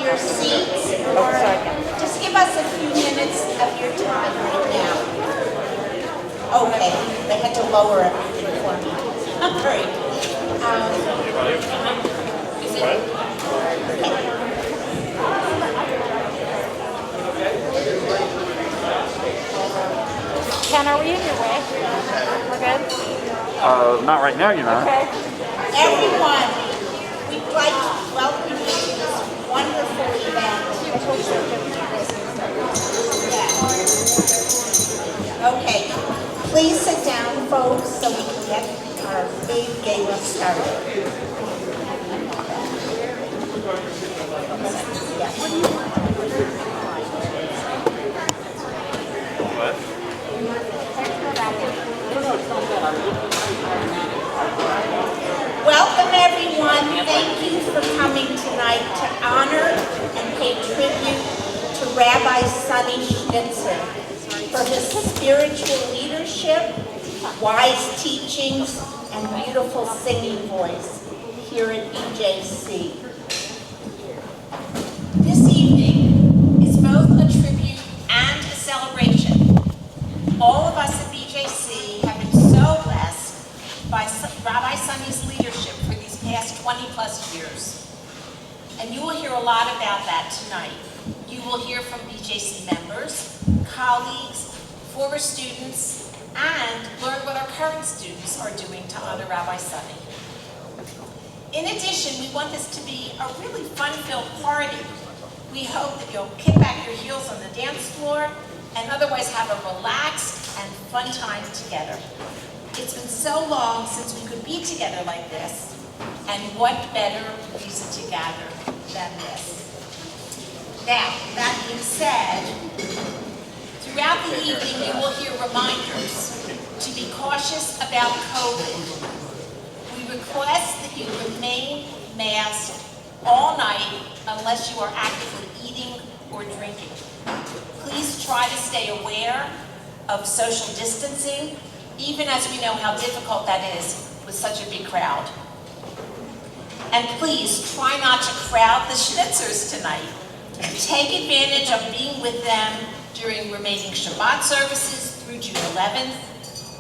your seats, or just give us a few minutes of your time right now. Okay, they had to lower everything for me. All right. Is it? Ken, are we in your way? We're good? Not right now, you know. Okay. Everyone, we'd like to welcome you to this wonderful event. Okay, please sit down, folks, so we can get our big gala started. Welcome, everyone. Thank you for coming tonight to honor and pay tribute to Rabbi Sunny for his spiritual leadership, wise teachings, and beautiful singing voice here at BJC. This evening is both a tribute and a celebration. All of us at BJC have been so blessed by Rabbi Sunny's leadership for these past 20 plus years. And you will hear a lot about that tonight. You will hear from BJC members, colleagues, former students, and learn what our current students are doing to honor Rabbi Sunny. In addition, we want this to be a really fun-filled party. We hope that you'll kick back your heels on the dance floor and otherwise have a relaxed and fun time together. It's been so long since we could be together like this, and what better reason to gather than this. Now, that being said, throughout the evening you will hear reminders to be cautious about COVID. We request that you remain masked all night unless you are actively eating or drinking. Please try to stay aware of social distancing, even as we know how difficult that is with such a big crowd. And please try not to crowd the schnitzers tonight. Take advantage of being with them during remaining Shabbat services through June 11th,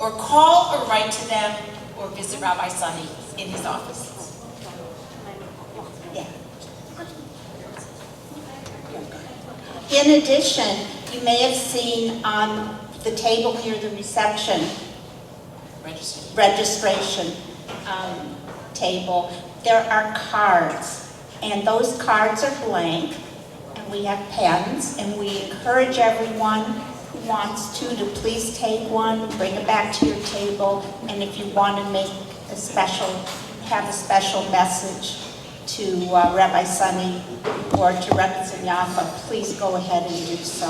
or call or write to them, or visit Rabbi Sunny in his offices. Yeah. In addition, you may have seen on the table near the reception, registration table, there are cards, and those cards are blank, and we have pens, and we encourage everyone who wants to please take one, bring it back to your table, and if you want to have a special message to Rabbi Sunny or to Rabbi Sunyafa, please go ahead and do so.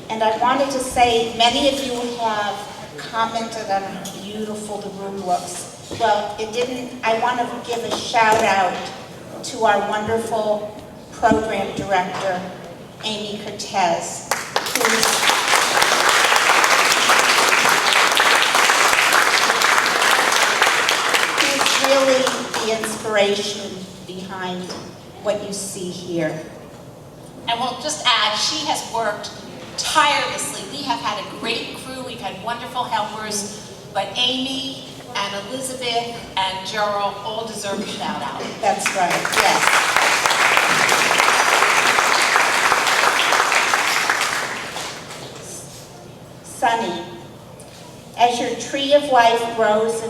And I wanted to say, many of you have commented on how beautiful the room looks. Well, I want to give a shout out to our wonderful program director, Amy Cortez, who's really the inspiration behind what you see here. And we'll just add, she has worked tirelessly. We have had a great crew, we've had wonderful helpers, but Amy and Elizabeth and Gerald all deserve a shout out. That's right, yes. Sunny, as your tree of life grows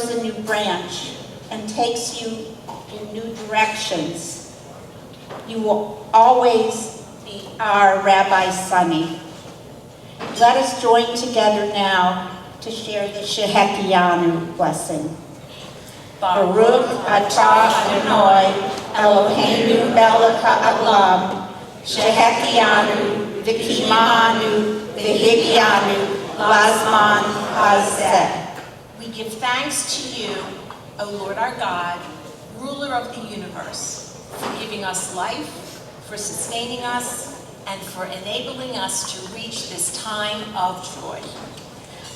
a new branch and takes you in new directions, you will always be our Rabbi Sunny. Let us join together now to share the Shehekianu blessing. Baruch atah Adonai Eloheinu melech haolam, Shehekianu v'kimanu v'higianu lazman hazeh. We give thanks to you, O Lord our God, ruler of the universe, for giving us life, for sustaining us, and for enabling us to reach this time of joy.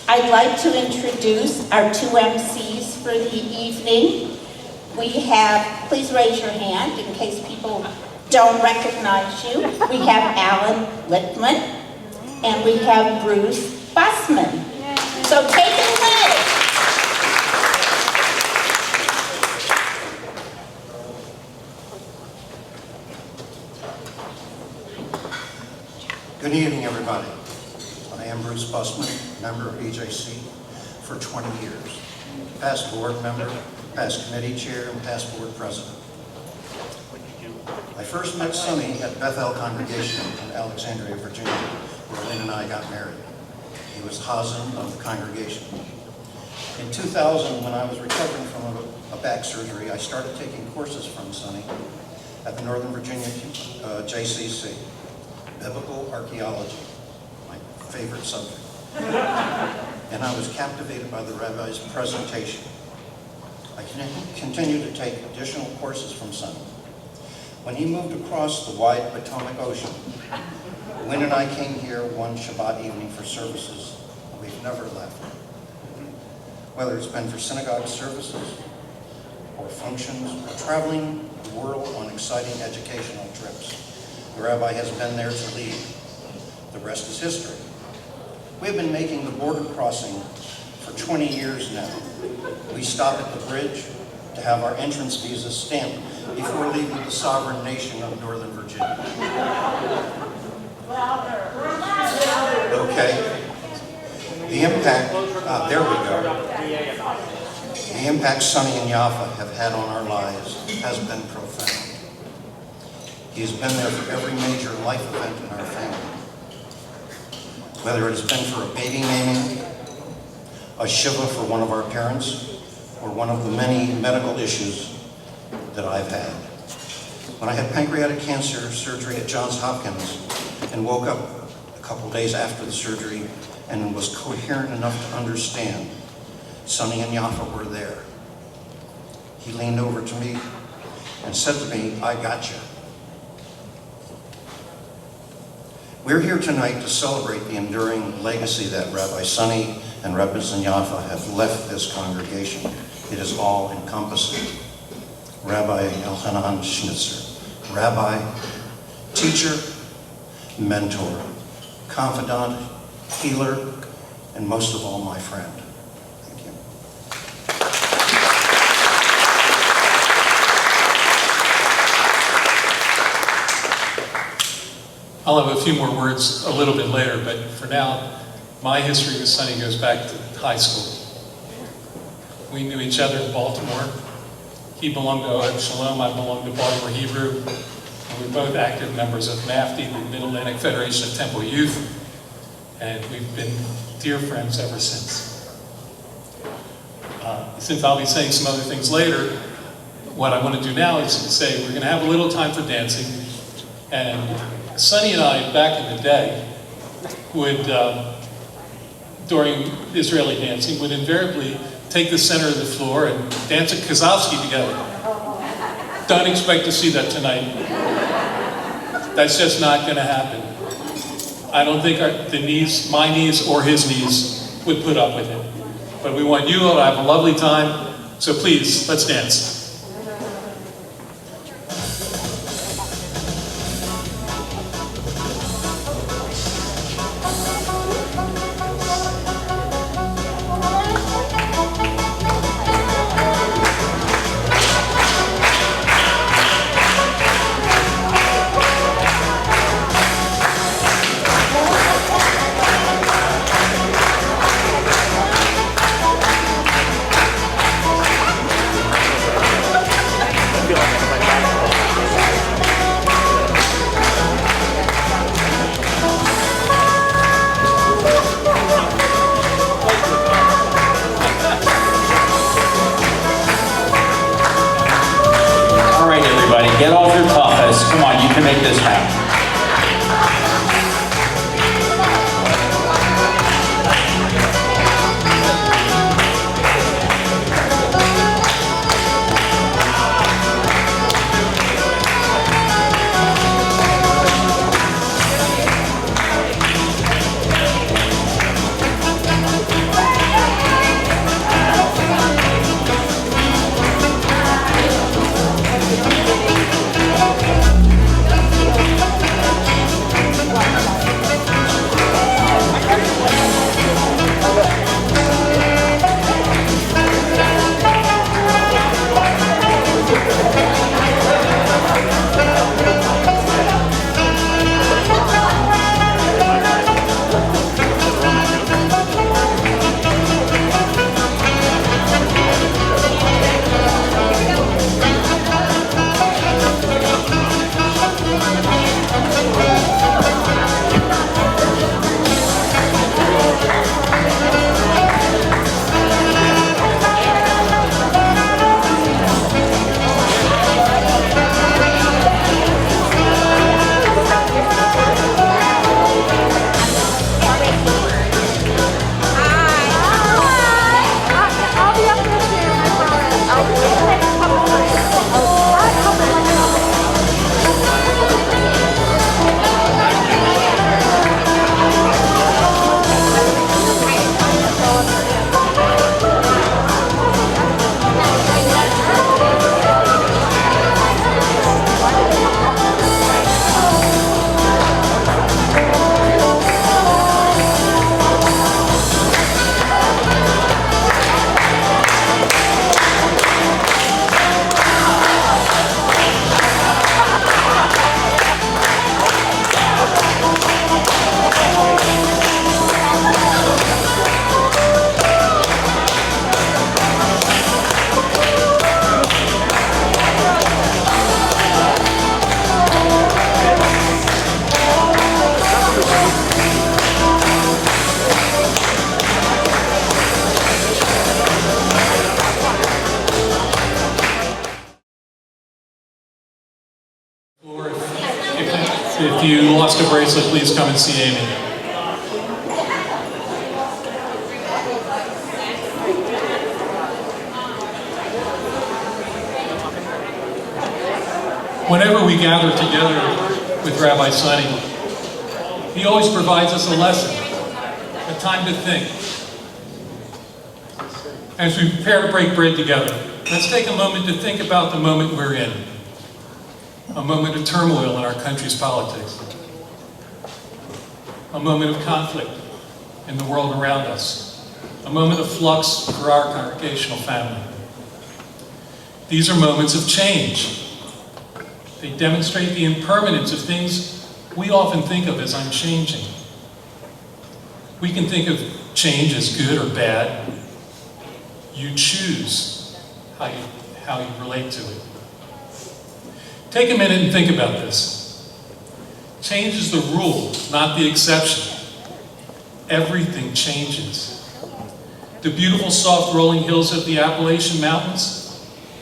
I'd like to introduce our two MCs for the evening, We have, please raise your hand in case people don't recognize you. We have Alan Lichtman, and we have Bruce Bussman. So take it away. Good evening, everybody. I am Bruce Bussman, member of BJC for 20 years. Past board member, past committee chair, and past board president. I first met Sunny at Bethel Congregation in Alexandria, Virginia, where Lynn and I got married. He was Hazen of the congregation. In 2000, when I was recovering from a back surgery, I started taking courses from Sunny at the Northern Virginia JCC. Biblical archaeology, my favorite subject. And I was captivated by the rabbi's presentation. I continued to take additional courses from Sunny. When he moved across the wide Potomac Ocean, Lynn and I came here one Shabbat evening for services. We've never left. Whether it's been for synagogue services, or functions, or traveling the world on exciting educational trips, the rabbi has been there to lead. The rest is history. We have been making the border crossing for 20 years now. We stop at the bridge to have our entrance visas stamped before leaving the sovereign nation of Northern Virginia. Okay. The impact, there we go. The impact Sunny and Yafa have had on our lives has been profound. He has been there for every major life event in our family. Whether it has been for a baby naming, a shiva for one of our parents, or one of the many medical issues that I've had. When I had pancreatic cancer surgery at Johns Hopkins and woke up a couple days after the surgery and was coherent enough to understand, Sunny and Yafa were there. He leaned over to me and said to me, "I got you." We're here tonight to celebrate the enduring legacy that Rabbi Sunny and Rabbi Yafa have left this congregation. It is all-encompassing. Rabbi Elhanan Schnitzer, rabbi, teacher, mentor, confidant, healer, and most of all, my friend. Thank you. I'll have a few more words a little bit later, but for now, my history with Sunny goes back to high school. We knew each other in Baltimore. He belonged to Ohad Shalom, I belonged to Baltimore Hebrew. And we're both active members of MAFTI, the Mid-Atlantic Federation of Temple Youth, and we've been dear friends ever since. Since I'll be saying some other things later, what I want to do now is say we're going to have a little time for dancing, and Sunny and I, back in the day, would, during Israeli dancing, would invariably take the center of the floor and dance a Kozlowski together. Don't expect to see that tonight. That's just not going to happen. I don't think my knees or his knees would put up with it. But we want you all to have a lovely time, so please, let's dance. Get off your toughest. Come on, you can make this happen. bracelet, please come and see Amy. Whenever we gather together with Rabbi Sunny, he always provides us a lesson, a time to think. As we prepare to break bread together, let's take a moment to think about the moment we're in. A moment of turmoil in our country's politics. A moment of conflict in the world around us. A moment of flux for our congregational family. These are moments of change. They demonstrate the impermanence of things we often think of as unchanging. We can think of change as good or bad. You choose how you relate to it. Take a minute and think about this. Change is the rule, not the exception. Everything changes. The beautiful soft rolling hills of the Appalachian Mountains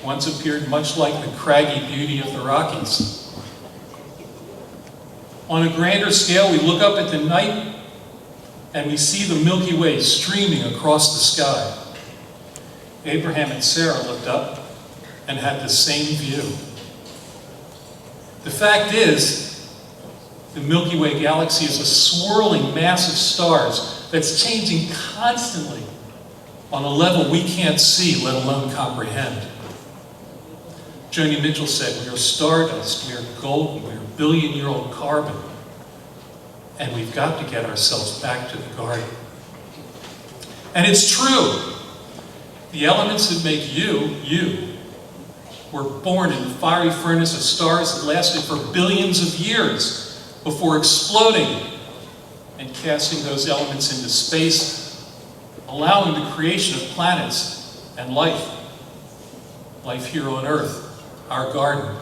once appeared much like the craggy beauty of the Rockies. On a grander scale, we look up at the night and we see the Milky Way streaming across the sky. Abraham and Sarah looked up and had the same view. The fact is, the Milky Way galaxy is a swirling mass of stars that's changing constantly on a level we can't see, let alone comprehend. Joni Mitchell said, we are stardust, we are golden, we are billion-year-old carbon, and we've got to get ourselves back to the garden. And it's true. The elements that make you, you, were born in the fiery furnace of stars that lasted for billions of years before exploding and casting those elements into space, allowing the creation of planets and life here on Earth, our garden.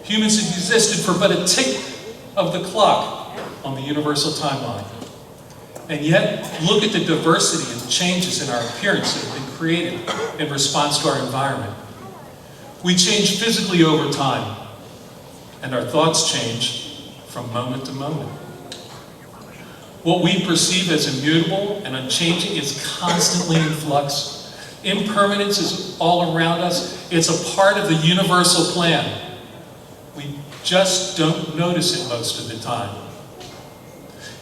Humans have existed for but a tick of the clock on the universal timeline. And yet, look at the diversity and changes in our appearance that have been created in response to our environment. We change physically over time, and our thoughts change from moment to moment. What we perceive as immutable and unchanging is constantly in flux. Impermanence is all around us. It's a part of the universal plan. We just don't notice it most of the time.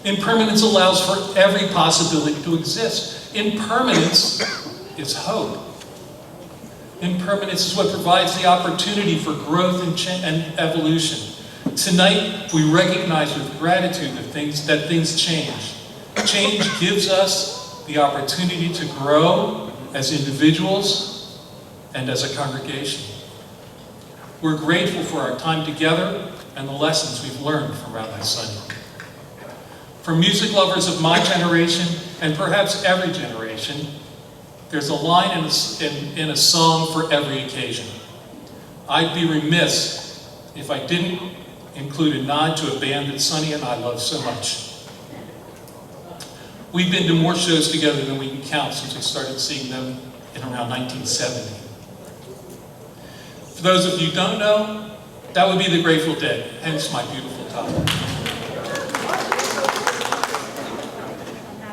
Impermanence allows for every possibility to exist. Impermanence is hope. Impermanence is what provides the opportunity for growth and evolution. Tonight, we recognize with gratitude that things change. Change gives us the opportunity to grow as individuals and as a congregation. We're grateful for our time together and the lessons we've learned from Rabbi Sunny. For music lovers of my generation, and perhaps every generation, there's a line in a song for every occasion. I'd be remiss if I didn't include a nod to a band that Sunny and I love so much. We've been to more shows together than we can count since we started seeing them in around 1970. For those of you who don't know, that would be the Grateful Dead, hence my beautiful title.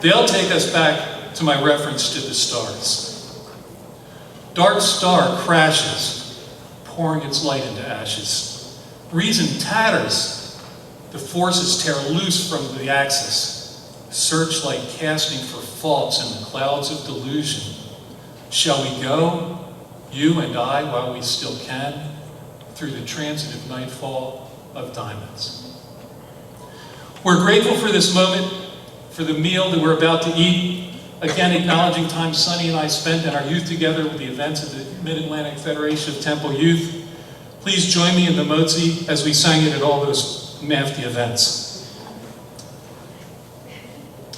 They'll take us back to my reference to the stars. Dark star crashes, pouring its light into ashes. Reason tatters, the forces tear loose from the axis. Searchlight casting for faults in the clouds of delusion. Shall we go, you and I, while we still can, through the transitive nightfall of diamonds? We're grateful for this moment, for the meal that we're about to eat. Again, acknowledging time Sunny and I spent in our youth together with the events of the Mid-Atlantic Federation of Temple Youth. Please join me in the Motzi as we sang it at all those Mafti events.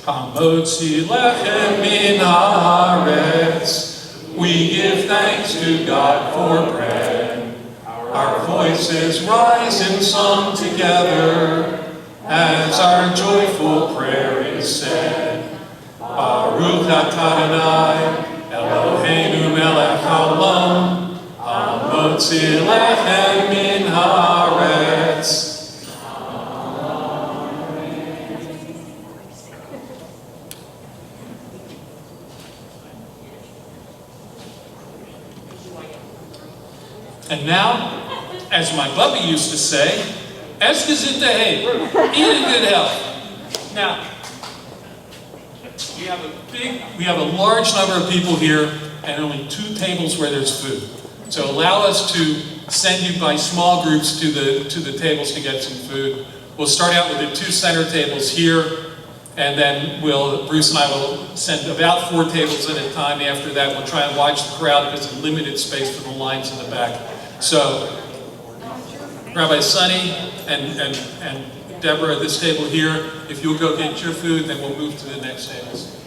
Hamotzi lechem min haaretz, we give thanks to God for bread. Our voices rise in song together as our joyful prayer is said. Baruch atah Adonai, Eloheinu melech haolam, hamotzi lechem min haaretz. And now, as my Bubby used to say, es gesund hey, eat in good health. Now, we have a large number of people here and only 2 tables where there's food. So allow us to send you by small groups to the tables to get some food. We'll start out with the 2 center tables here, and then Bruce and I will send about 4 tables at a time. After that, we'll try and watch the crowd because there's limited space for the lines in the back. So, Rabbi Sunny and Deborah at this table here, if you'll go get your food, then we'll move to the next tables.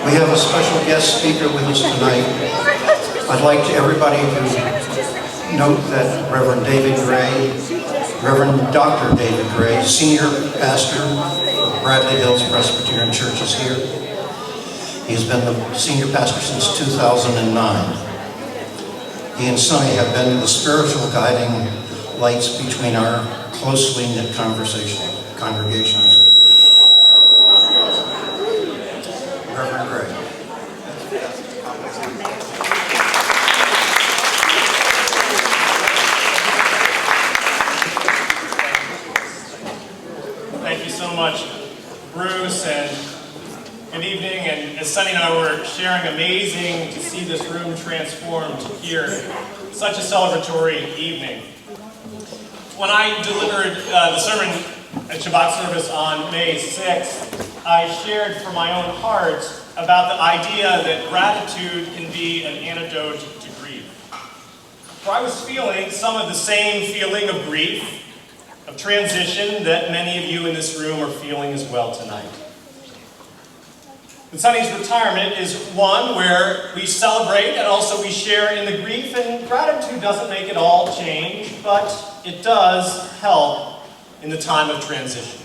We have a special guest speaker with us tonight. I'd like everybody to note that Reverend Dr. David Gray, Senior Pastor of Bradley Hills Presbyterian Church, is here. He's been the Senior Pastor since 2009. He and Sunny have been the spiritual guiding lights between our closely knit congregations. Reverend Gray. Thank you so much, Bruce, and good evening. And as Sunny and I were sharing, amazing to see this room transformed here. Such a celebratory evening. When I delivered the sermon at Shabbat service on May 6th, I shared from my own heart about the idea that gratitude can be an antidote to grief. For I was feeling some of the same feeling of grief, of transition that many of you in this room are feeling as well tonight. And Sunny's retirement is one where we celebrate and also we share in the grief, and gratitude doesn't make it all change, but it does help in the time of transition.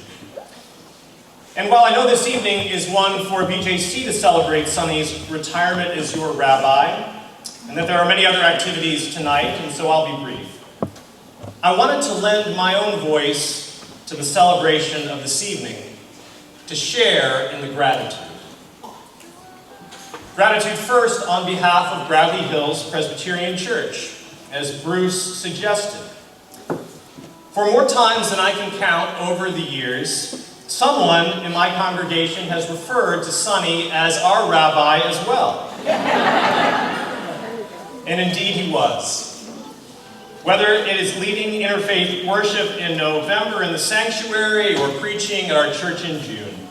And while I know this evening is one for BJC to celebrate Sunny's retirement as your rabbi, and that there are many other activities tonight, and so I'll be brief, I wanted to lend my own voice to the celebration of this evening, to share in the gratitude. Gratitude first on behalf of Bradley Hills Presbyterian Church, as Bruce suggested. For more times than I can count over the years, someone in my congregation has referred to Sunny as our rabbi as well. And indeed he was. Whether it is leading interfaith worship in November in the sanctuary or preaching at our church in June.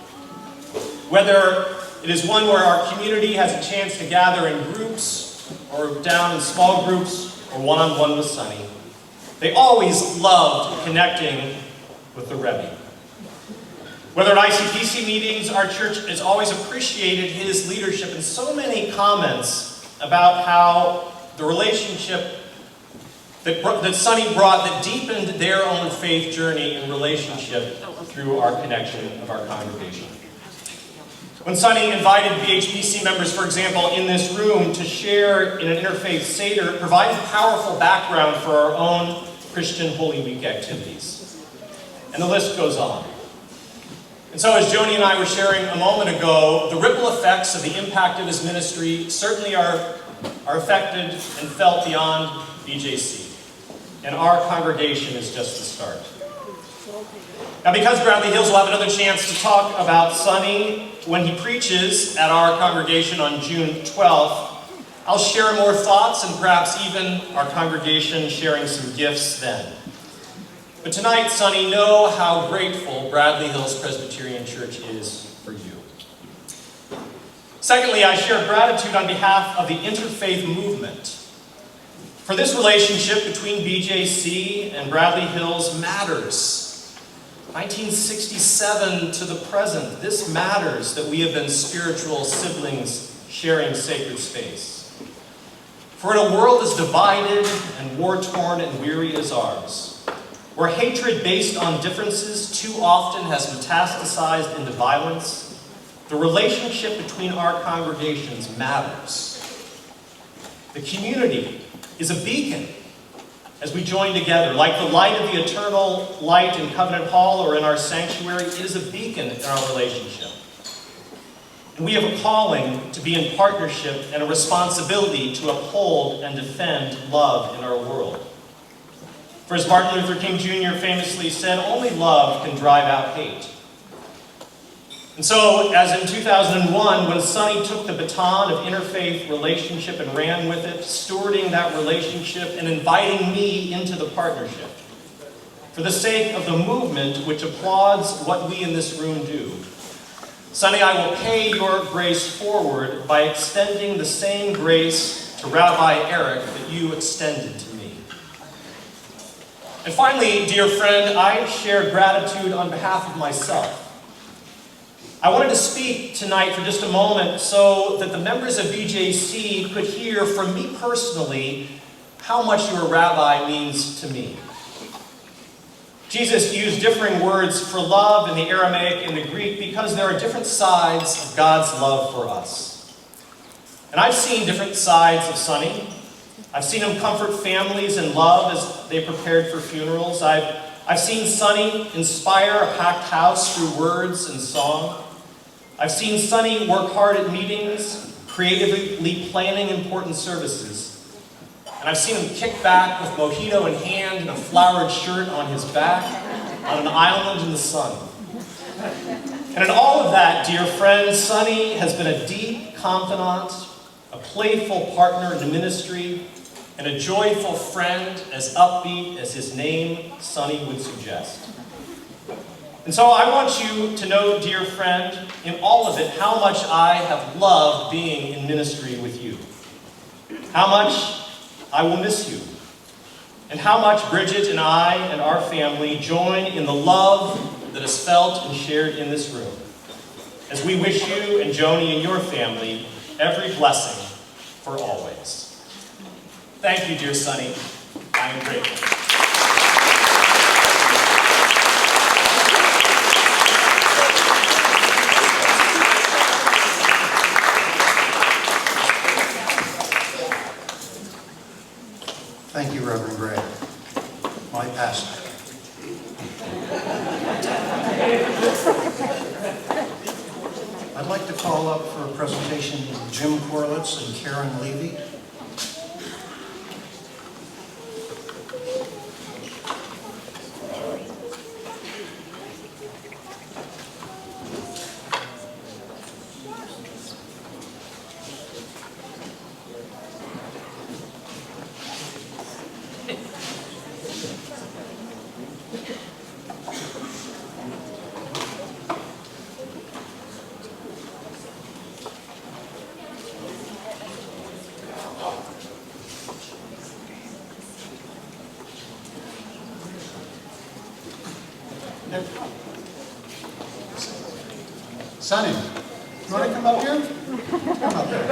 Whether it is one where our community has a chance to gather in groups or down in small groups or one-on-one with Sunny. They always loved connecting with the Rebbe. Whether at ICPC meetings, our church has always appreciated his leadership and so many comments about how the relationship that Sunny brought that deepened their own faith journey and relationship through our connection of our congregation. When Sunny invited BHPC members, for example, in this room to share in an interfaith Seder, it provided powerful background for our own Christian Holy Week activities. And the list goes on. And so as Joni and I were sharing a moment ago, the ripple effects of the impact of his ministry certainly are affected and felt beyond BJC. And our congregation is just the start. Now, because Bradley Hills will have another chance to talk about Sunny when he preaches at our congregation on June 12th, I'll share more thoughts and perhaps even our congregation sharing some gifts then. But tonight, Sunny, know how grateful Bradley Hills Presbyterian Church is for you. Secondly, I share gratitude on behalf of the interfaith movement. For this relationship between BJC and Bradley Hills matters. 1967 to the present, this matters that we have been spiritual siblings sharing sacred space. For in a world as divided and war-torn and weary as ours, where hatred based on differences too often has metastasized into violence, the relationship between our congregations matters. The community is a beacon as we join together, like the light of the eternal light in Covenant Hall or in our sanctuary, it is a beacon in our relationship. And we have a calling to be in partnership and a responsibility to uphold and defend love in our world. For as Martin Luther King Jr. famously said, only love can drive out hate. And so, as in 2001, when Sunny took the baton of interfaith relationship and ran with it, stewarding that relationship and inviting me into the partnership, for the sake of the movement which applauds what we in this room do, Sunny, I will pay your grace forward by extending the same grace to Rabbi Eric that you extended to me. And finally, dear friend, I share gratitude on behalf of myself. I wanted to speak tonight for just a moment so that the members of BJC could hear from me personally how much your rabbi means to me. Jesus used differing words for love in the Aramaic and the Greek because there are different sides of God's love for us. And I've seen different sides of Sunny. I've seen him comfort families in love as they prepared for funerals. I've seen Sunny inspire a packed house through words and song. I've seen Sunny work hard at meetings, creatively planning important services. And I've seen him kick back with mojito in hand and a flowered shirt on his back on an island in the sun. And in all of that, dear friends, Sunny has been a deep confidant, a playful partner in the ministry, and a joyful friend as upbeat as his name, Sunny, would suggest. And so I want you to know, dear friend, in all of it, how much I have loved being in ministry with you. How much I will miss you. And how much Bridget and I and our family join in the love that is felt and shared in this room. As we wish you and Joni and your family every blessing for always. Thank you, dear Sunny. I am grateful. Thank you, Reverend Gray, my pastor. I'd like to call up for a presentation Jim Corlitz and Karen Levy. Sunny, you want to come up here? Come up here.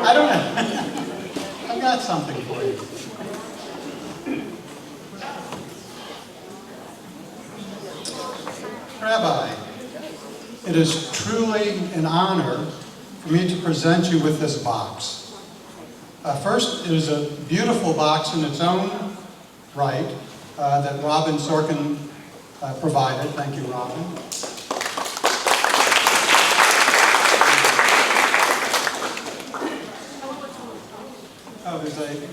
I don't know. I've got something for you. Rabbi, it is truly an honor for me to present you with this box. First, it is a beautiful box in its own right that Robin Sorkin provided. Thank you, Robin. Oh,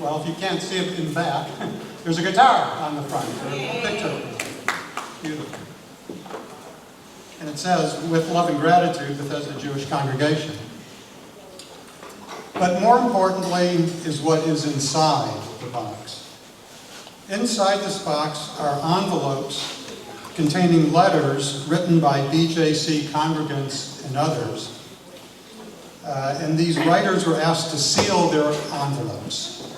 well, if you can't see it in the back, there's a guitar on the front, a picture. Beautiful. And it says, with love and gratitude, Bethesda Jewish Congregation. But more importantly is what is inside the box. Inside this box are envelopes containing letters written by BJC congregants and others. And these writers were asked to seal their envelopes.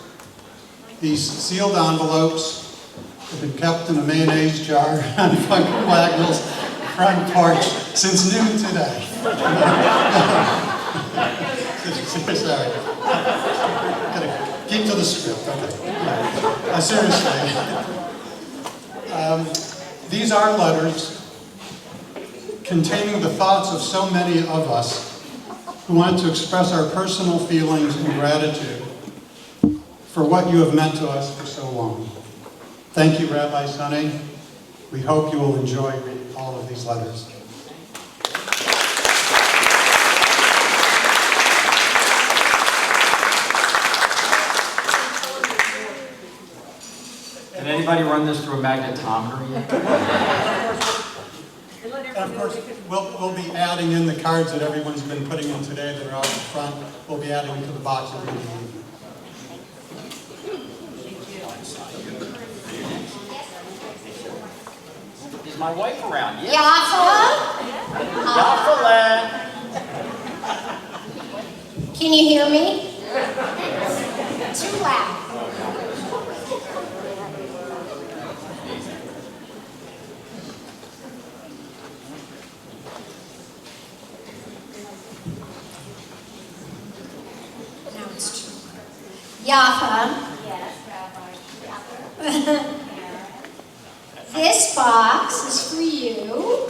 These sealed envelopes have been kept in a mayonnaise jar on Funky Wagnall's front porch since noon today. Sorry. Gotta keep to the script, okay. Seriously. These are letters containing the thoughts of so many of us who want to express our personal feelings and gratitude for what you have meant to us for so long. Thank you, Rabbi Sunny. We hope you will enjoy reading all of these letters. Can anybody run this through a magnetometer yet? And of course, we'll be adding in the cards that everyone's been putting in today that are out in front. We'll be adding them to the box of reading. Is my wife around? Yeah. Yafa? Can you hear me? Too loud. Now it's too loud. Yafa. Yes, Rabbi. This box is for you.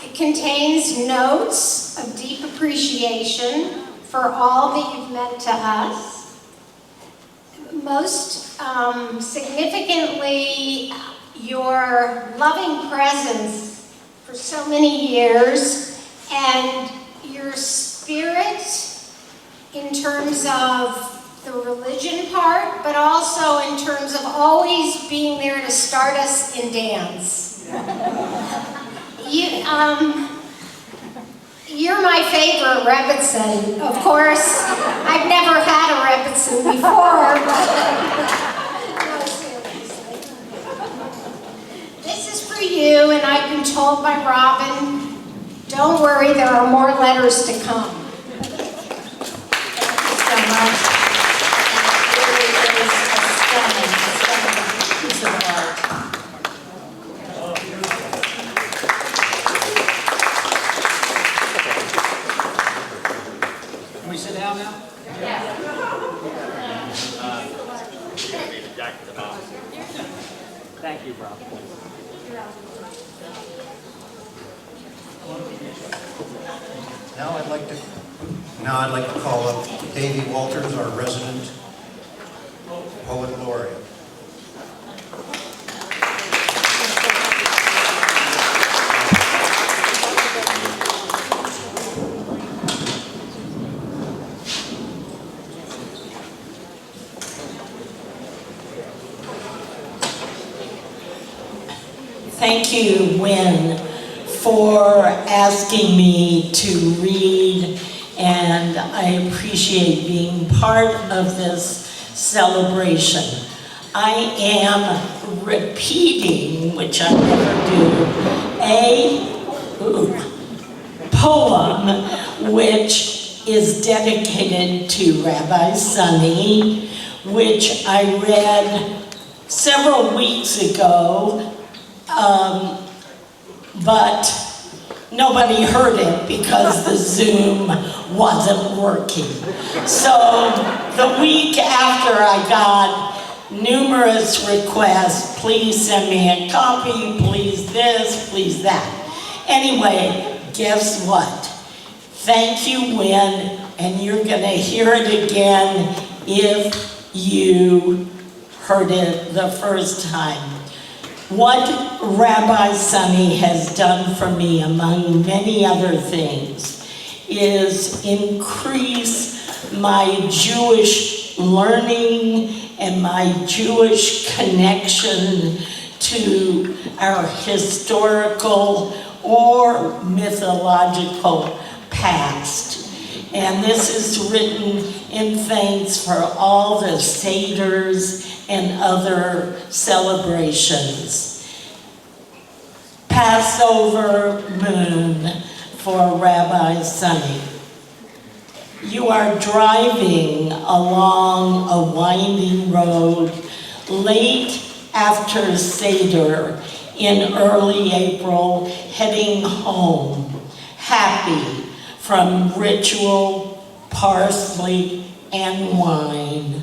It contains notes of deep appreciation for all that you've meant to us. Most significantly, your loving presence for so many years and your spirit in terms of the religion part, but also in terms of always being there to start us in dance. You're my favorite Rebbitzin. Of course, I've never had a Rebbitzin before, but no, seriously. This is for you, and I've been told by Robin, don't worry, there are more letters to come. Thank you so much. Can we sit down now? Thank you, Rob. Now I'd like to call up Davy Walters, our resident poet laureate. Thank you, Wynn, for asking me to read, and I appreciate being part of this celebration. I am repeating, which I never do, a poem which is dedicated to Rabbi Sunny, which I read several weeks ago. But nobody heard it because the Zoom wasn't working. So the week after I got numerous requests, please send me a copy, please this, please that. Anyway, guess what? Thank you, Wynn, and you're gonna hear it again if you heard it the first time. What Rabbi Sunny has done for me, among many other things, is increase my Jewish learning and my Jewish connection to our historical or mythological past. And this is written in thanks for all the Seders and other celebrations. Passover moon for Rabbi Sunny. You are driving along a winding road late after Seder in early April, heading home, happy from ritual, parsley, and wine,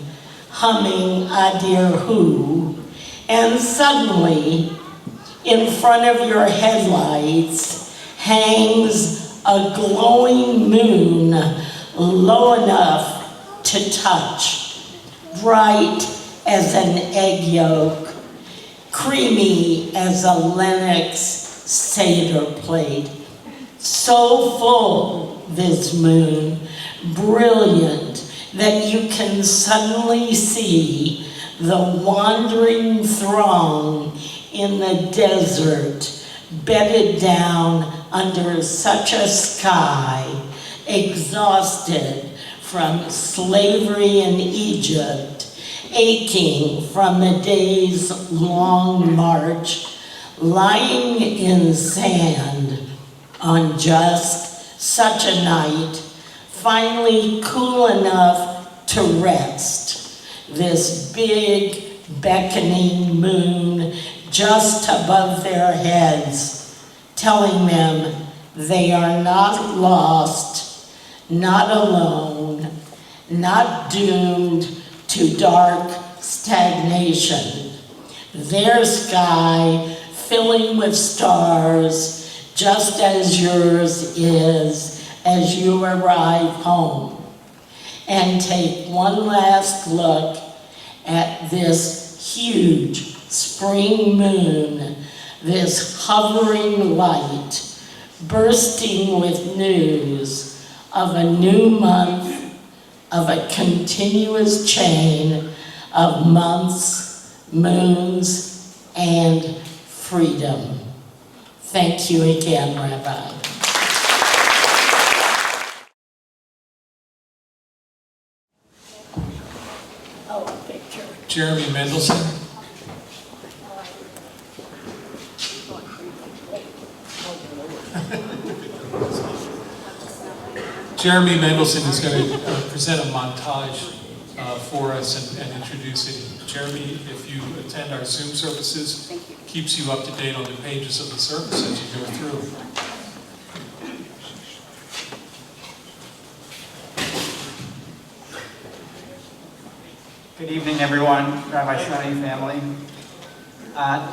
humming Adir Hu, and suddenly, in front of your headlights, hangs a glowing moon low enough to touch, bright as an egg yolk, creamy as a Lenox Seder plate. So full, this moon, brilliant, that you can suddenly see the wandering throng in the desert, bedded down under such a sky, exhausted from slavery in Egypt, aching from the day's long march, lying in sand on just such a night, finally cool enough to rest. This big beckoning moon just above their heads, telling them they are not lost, not alone, not doomed to dark stagnation. Their sky filling with stars, just as yours is as you arrive home. And take one last look at this huge spring moon, this hovering light, bursting with news of a new month, of a continuous chain of months, moons, and freedom. Thank you again, Rabbi. Oh, a picture. Jeremy Mendelson. Jeremy Mendelson is going to present a montage for us and introduce it. Jeremy, if you attend our Zoom services, keeps you up to date on the pages of the service as you go through. Good evening, everyone, Rabbi Sunny family.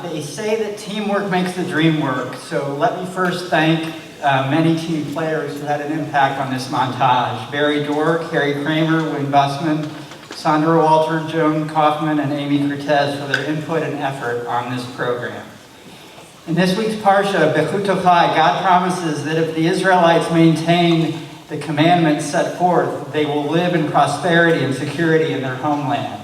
They say that teamwork makes the dream work, so let me first thank many team players who had an impact on this montage. Barry Dork, Harry Kramer, Wynn Bussman, Sandra Walter, Joan Kaufman, and Amy Cortez for their input and effort on this program. In this week's Parsha, Bechutochai, God promises that if the Israelites maintain the commandments set forth, they will live in prosperity and security in their homeland.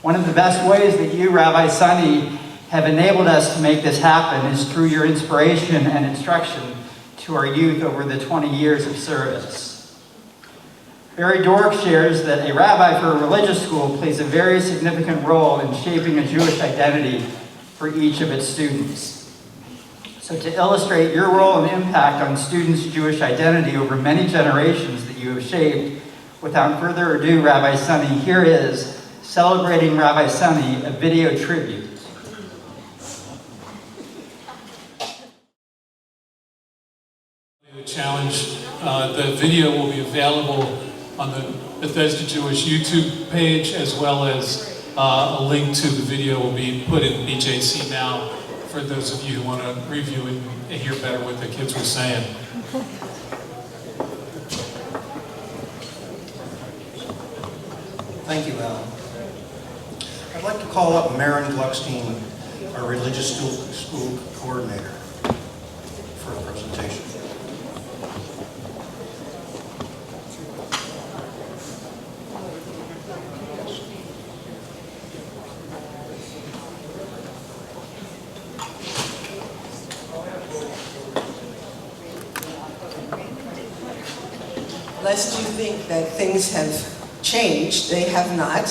One of the best ways that you, Rabbi Sunny, have enabled us to make this happen is through your inspiration and instruction to our youth over the 20 years of service. Barry Dork shares that a rabbi for a religious school plays a very significant role in shaping a Jewish identity for each of its students. So to illustrate your role and impact on students' Jewish identity over many generations that you have shaped, without further ado, Rabbi Sunny, here is Celebrating Rabbi Sunny, a video tribute. Challenge. The video will be available on the Bethesda Jewish YouTube page, as well as a link to the video will be put in BJC Now for those of you who want to review it and hear better what the kids were saying. Thank you, Alan. I'd like to call up Maren Gluckstein, our religious school coordinator, for a presentation. Lest you think that things have changed, they have not.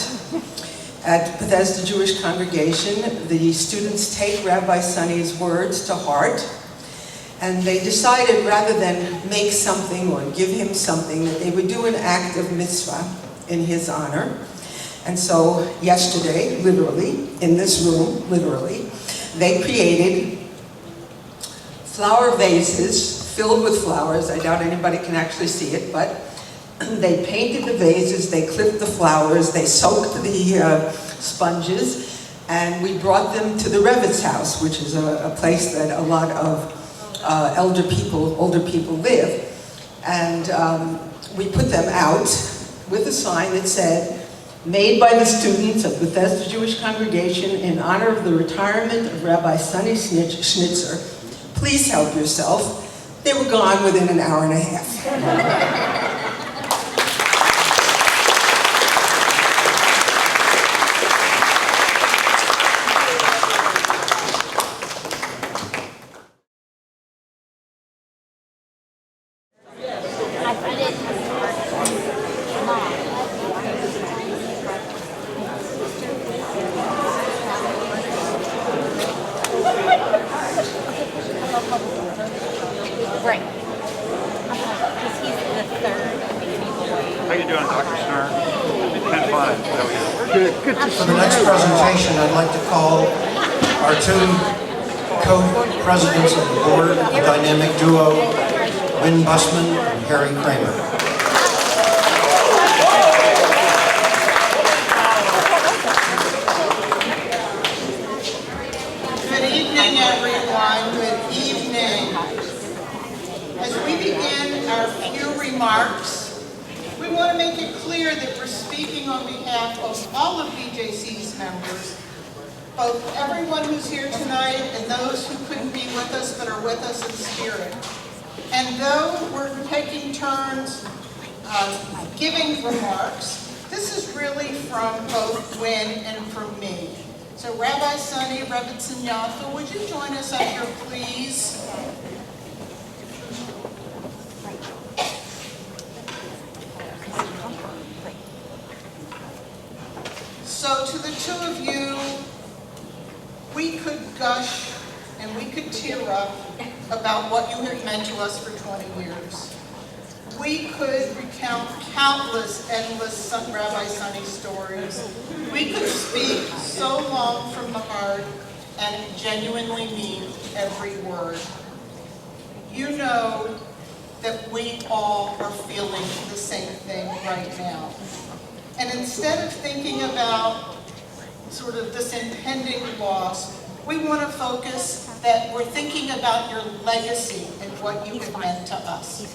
At Bethesda Jewish Congregation, the students take Rabbi Sunny's words to heart, and they decided rather than make something or give him something, that they would do an act of mitzvah in his honor. And so yesterday, literally, in this room, literally, they created flower vases filled with flowers. I doubt anybody can actually see it, but they painted the vases, they clipped the flowers, they soaked the sponges, and we brought them to the Revitz house, which is a place that a lot of older people live. And we put them out with a sign that said, made by the students of Bethesda Jewish Congregation in honor of the retirement of Rabbi Sunny Schnitzer. Please help yourself. They were gone within an hour and a half. Right. Because he's the third. How you doing, Dr. Snur? Been fine. How are you? Good. For the next presentation, I'd like to call our two co-presidents of the board, the dynamic duo, Wynn Busman and Harry Kramer. Good evening, everyone. Good evening. As we begin our few remarks, we want to make it clear that we're speaking on behalf of all of BJC's members, both everyone who's here tonight and those who couldn't be with us but are with us in spirit. And though we're taking turns giving remarks, this is really from both Wynn and from me. So Rabbi Sunny, Rabbi Sunny, would you join us up here, please? So to the two of you, we could gush and we could tear up about what you have meant to us for 20 years. We could recount countless, endless Rabbi Sunny stories. We could speak so long from the heart and genuinely mean every word. You know that we all are feeling the same thing right now. And instead of thinking about sort of this impending loss, we want to focus that we're thinking about your legacy and what you have meant to us.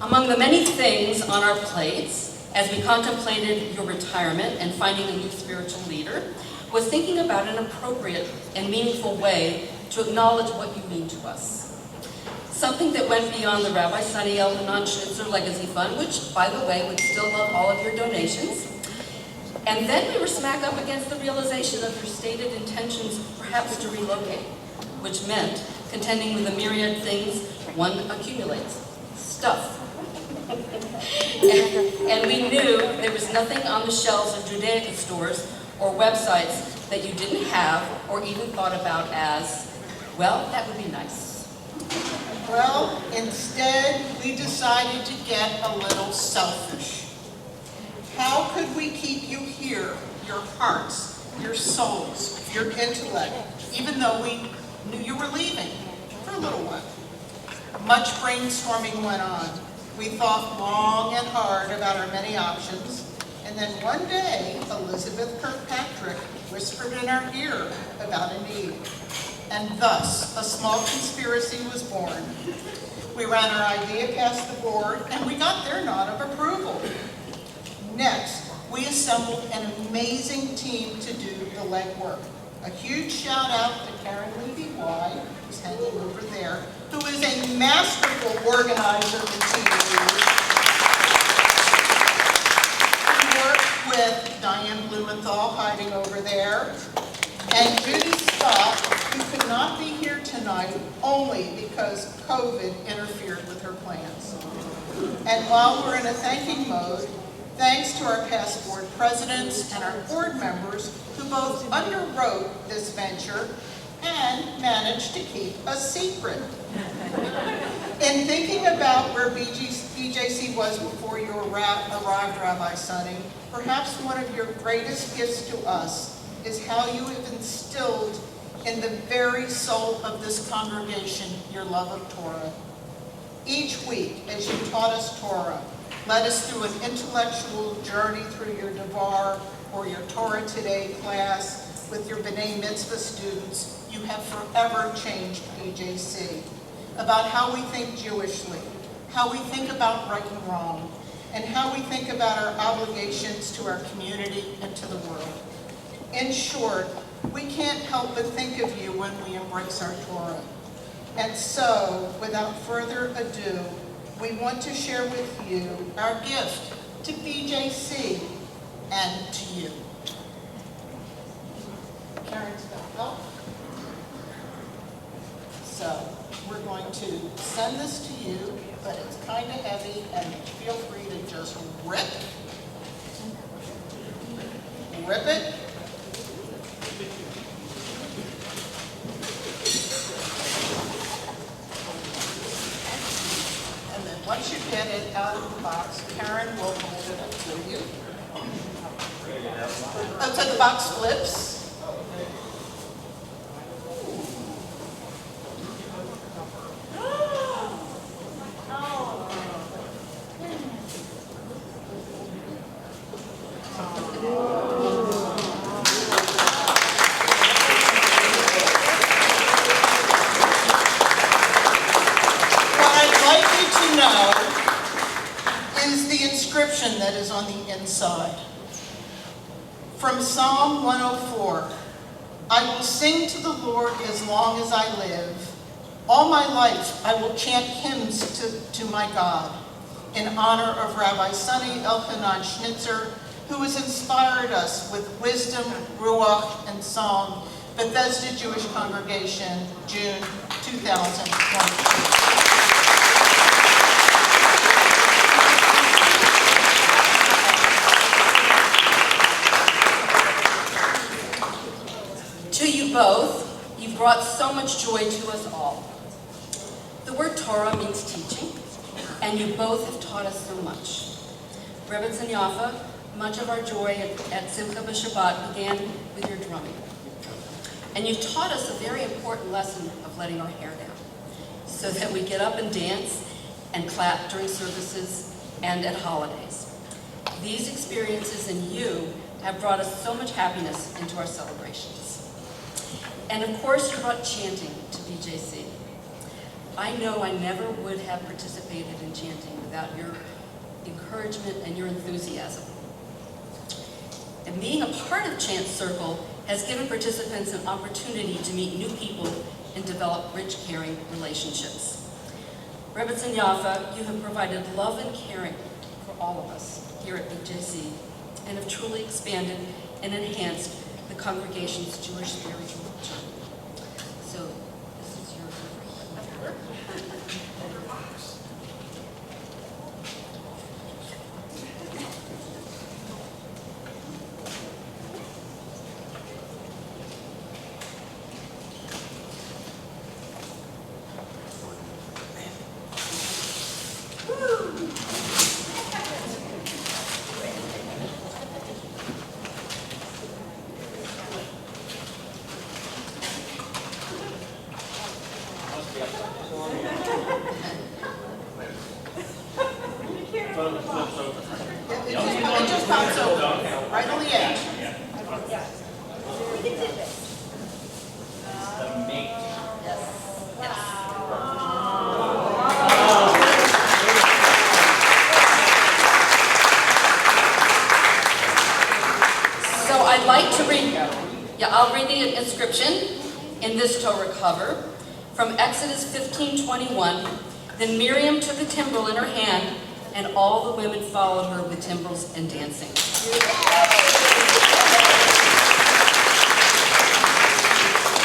Among the many things on our plates, as we contemplated your retirement and finding a new spiritual leader, was thinking about an appropriate and meaningful way to acknowledge what you mean to us. Something that went beyond the Rabbi Sunny Schnitzer Legacy Fund, which, by the way, would still love all of your donations. And then we were smack up against the realization of your stated intentions perhaps to relocate, which meant contending with the myriad things one accumulates. Stuff. And we knew there was nothing on the shelves of Judaica stores or websites that you didn't have or even thought about as, well, that would be nice. Well, instead, we decided to get a little selfish. How could we keep you here, your hearts, your souls, your intellect, even though we knew you were leaving for a little while? Much brainstorming went on. We thought long and hard about our many options, and then one day, Elizabeth Kirkpatrick whispered in our ear about a need. And thus, a small conspiracy was born. We ran our idea past the board, and we got their nod of approval. Next, we assembled an amazing team to do the legwork. A huge shout out to Karen Levy-Why, who's hanging over there, who is a masterful organizer and team leader. We worked with Diane Blumenthal, hiding over there, and Judy Scott, who could not be here tonight only because COVID interfered with her plans. And while we're in a thanking mode, thanks to our past board presidents and our board members who both underwrote this venture and managed to keep a secret. In thinking about where BJC was before you arrived, Rabbi Sunny, perhaps one of your greatest gifts to us is how you have instilled in the very soul of this congregation your love of Torah. Each week, as you taught us Torah, led us through an intellectual journey through your Devar or your Torah Today class with your B'nai Mitzvah students, you have forever changed BJC about how we think Jewishly, how we think about right and wrong, and how we think about our obligations to our community and to the world. In short, we can't help but think of you when we embrace our Torah. And so, without further ado, we want to share with you our gift to BJC and to you. Karen's going to help. So, we're going to send this to you, but it's kind of heavy, and feel free to just rip it. And then once you get it out of the box, Karen will hold it up to you. Oh, so the box flips. That is on the inside. From Psalm 104, I will sing to the Lord as long as I live. All my life I will chant hymns to my God in honor of Rabbi Sunny Elchanan Schnitzer, who has inspired us with wisdom, ruach, and song. Bethesda Jewish Congregation, June 2022. To you both, you've brought so much joy to us all. The word Torah means teaching, and you both have taught us so much. Rabbi Sunny, much of our joy at Simcha B'Shabbat began with your drumming. And you've taught us a very important lesson of letting our hair down, so that we get up and dance and clap during services and at holidays. These experiences in you have brought us so much happiness into our celebrations. And of course, you brought chanting to BJC. I know I never would have participated in chanting without your encouragement and your enthusiasm. And being a part of Chant Circle has given participants an opportunity to meet new people and develop rich, caring relationships. Rabbi Sunny, you have provided love and caring for all of us here at BJC and have truly expanded and enhanced the congregation's Jewish spiritual journey. So, this is your letter. It just pops over, right on the edge. So I'd like to read, I'll read the inscription in this Torah cover from Exodus 15:21. Then Miriam took a timbrel in her hand, and all the women followed her with timbrels and dancing.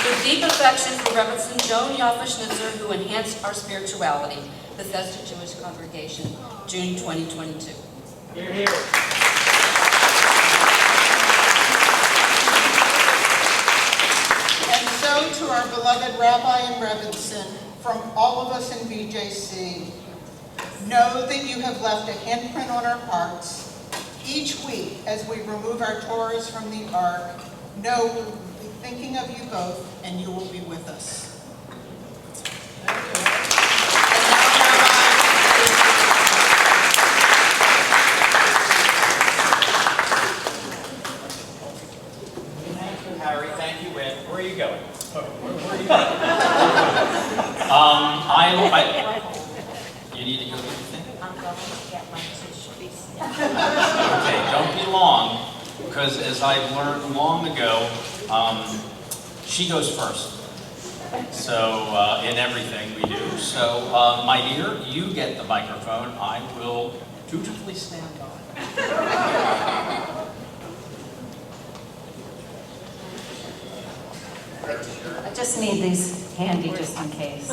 With deep affection for Rabbi Joan Yaffa Schnitzer, who enhanced our spirituality, Bethesda Jewish Congregation, June 2022. Hear, hear. And so to our beloved Rabbi and Rebbitzin, from all of us in BJC, know that you have left a handprint on our hearts. Each week, as we remove our Torahs from the ark, know we will be thinking of you both, and you will be with us. Thank you, Harry. Thank you, Ed. Where are you going? Where are you going? You need to go get your thing? I'm going to get my tissue. Okay, don't be long, because as I learned long ago, she goes first. So, in everything we do. So, my dear, you get the microphone. I will dutifully stand by. I just need these handy just in case.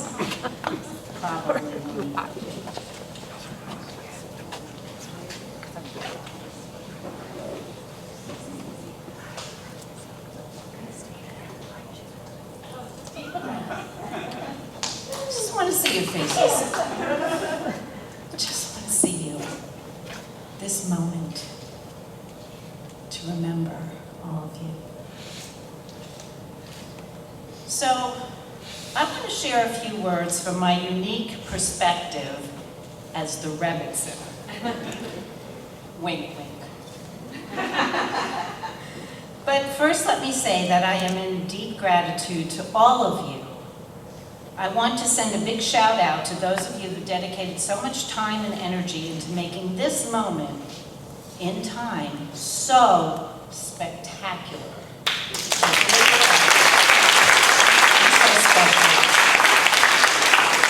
Probably. Just want to see your faces. Just want to see you. This moment to remember all of you. So, I want to share a few words from my unique perspective as the Rebbitzin. Wink, wink. But first let me say that I am in deep gratitude to all of you. I want to send a big shout out to those of you who dedicated so much time and energy into making this moment in time so spectacular.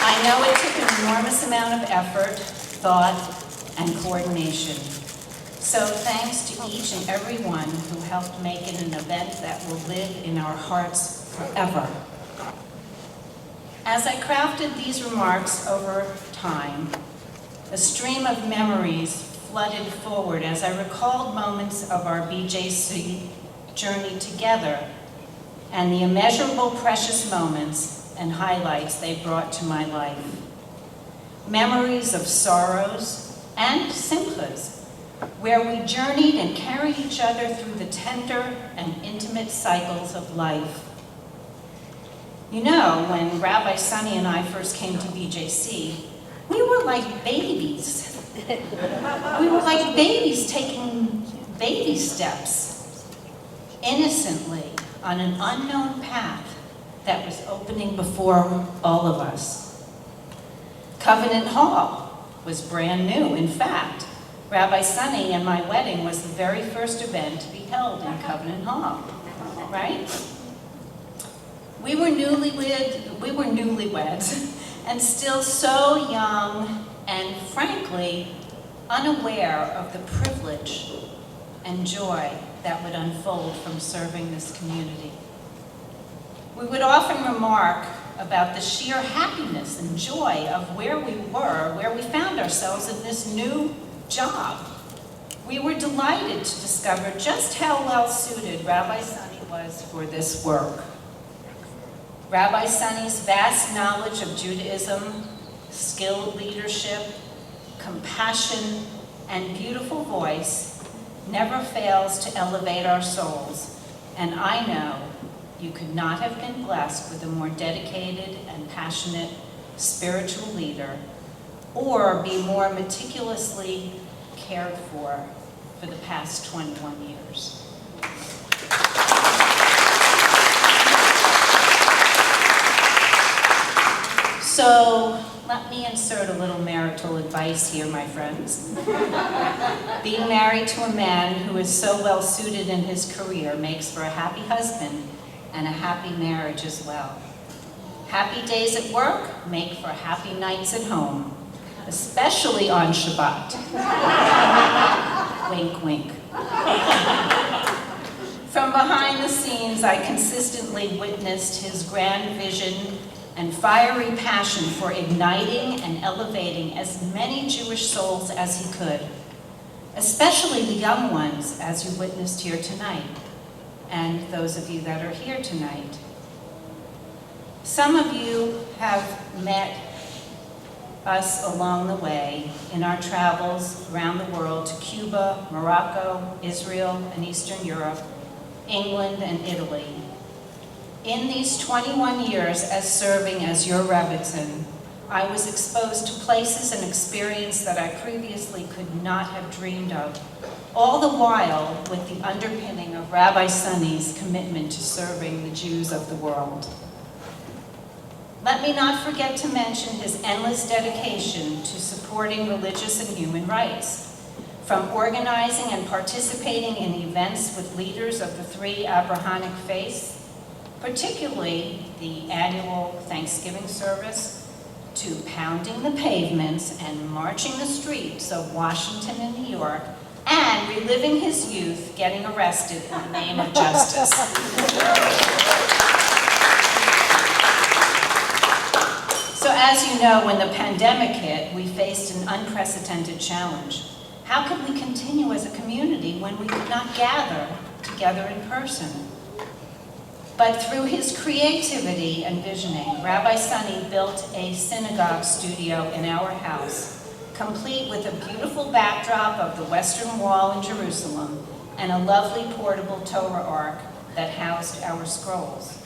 I know it took an enormous amount of effort, thought, and coordination. So thanks to each and every one who helped make it an event that will live in our hearts forever. As I crafted these remarks over time, a stream of memories flooded forward as I recalled moments of our BJC journey together and the immeasurable precious moments and highlights they brought to my life. Memories of sorrows and simchas, where we journeyed and carried each other through the tender and intimate cycles of life. You know, when Rabbi Sunny and I first came to BJC, we were like babies. We were like babies taking baby steps, innocently on an unknown path that was opening before all of us. Covenant Hall was brand new. In fact, Rabbi Sunny and my wedding was the very first event to be held in Covenant Hall, right? We were newlyweds and still so young and frankly unaware of the privilege and joy that would unfold from serving this community. We would often remark about the sheer happiness and joy of where we were, where we found ourselves in this new job. We were delighted to discover just how well suited Rabbi Sunny was for this work. Rabbi Sunny's vast knowledge of Judaism, skilled leadership, compassion, and beautiful voice never fails to elevate our souls, and I know you could not have been blessed with a more dedicated and passionate spiritual leader, or be more meticulously cared for the past 21 years. So let me insert a little marital advice here, my friends. Being married to a man who is so well suited in his career makes for a happy husband and a happy marriage as well. Happy days at work make for happy nights at home, especially on Shabbat. Wink, wink. From behind the scenes, I consistently witnessed his grand vision and fiery passion for igniting and elevating as many Jewish souls as he could, especially the young ones, as you witnessed here tonight, and those of you that are here tonight. Some of you have met us along the way in our travels around the world to Cuba, Morocco, Israel, and Eastern Europe, England, and Italy. In these 21 years as serving as your Rebbitzin, I was exposed to places and experiences that I previously could not have dreamed of, all the while with the underpinning of Rabbi Sunny's commitment to serving the Jews of the world. Let me not forget to mention his endless dedication to supporting religious and human rights. from organizing and participating in events with leaders of the three Abrahamic faiths, particularly the annual Thanksgiving service, to pounding the pavements and marching the streets of Washington and New York, and reliving his youth getting arrested in the name of justice. So as you know, when the pandemic hit, we faced an unprecedented challenge. How could we continue as a community when we could not gather together in person? But through his creativity and visioning, Rabbi Sunny built a synagogue studio in our house, complete with a beautiful backdrop of the Western Wall in Jerusalem and a lovely portable Torah ark that housed our scrolls.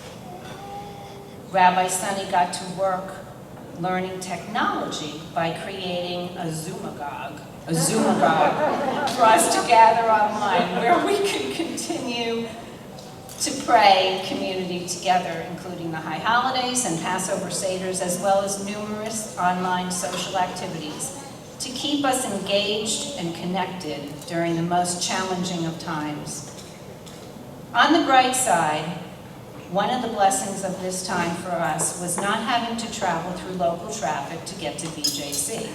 Rabbi Sunny got to work learning technology by creating a Zoomagog for us to gather online, where we could continue to pray in community together, including the high holidays and Passover Seders, as well as numerous online social activities, to keep us engaged and connected during the most challenging of times. On the bright side, one of the blessings of this time for us was not having to travel through local traffic to get to BJC.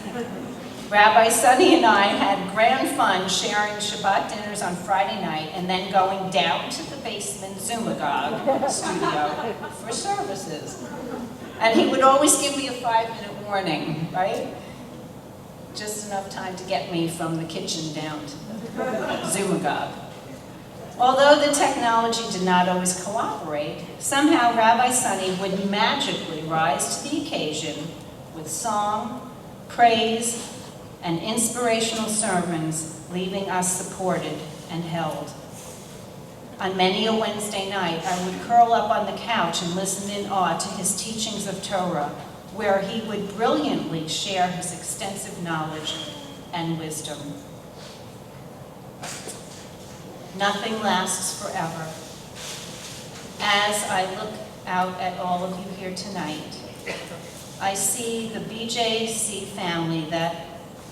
Rabbi Sunny and I had grand fun sharing Shabbat dinners on Friday night and then going down to the basement Zoomagog studio for services. And he would always give me a 5-minute warning, right? Just enough time to get me from the kitchen down to the Zoomagog. Although the technology did not always cooperate, somehow Rabbi Sunny would magically rise to the occasion with song, praise, and inspirational sermons, leaving us supported and held. On many a Wednesday night, I would curl up on the couch and listen in awe to his teachings of Torah, where he would brilliantly share his extensive knowledge and wisdom. Nothing lasts forever. As I look out at all of you here tonight, I see the BJC family that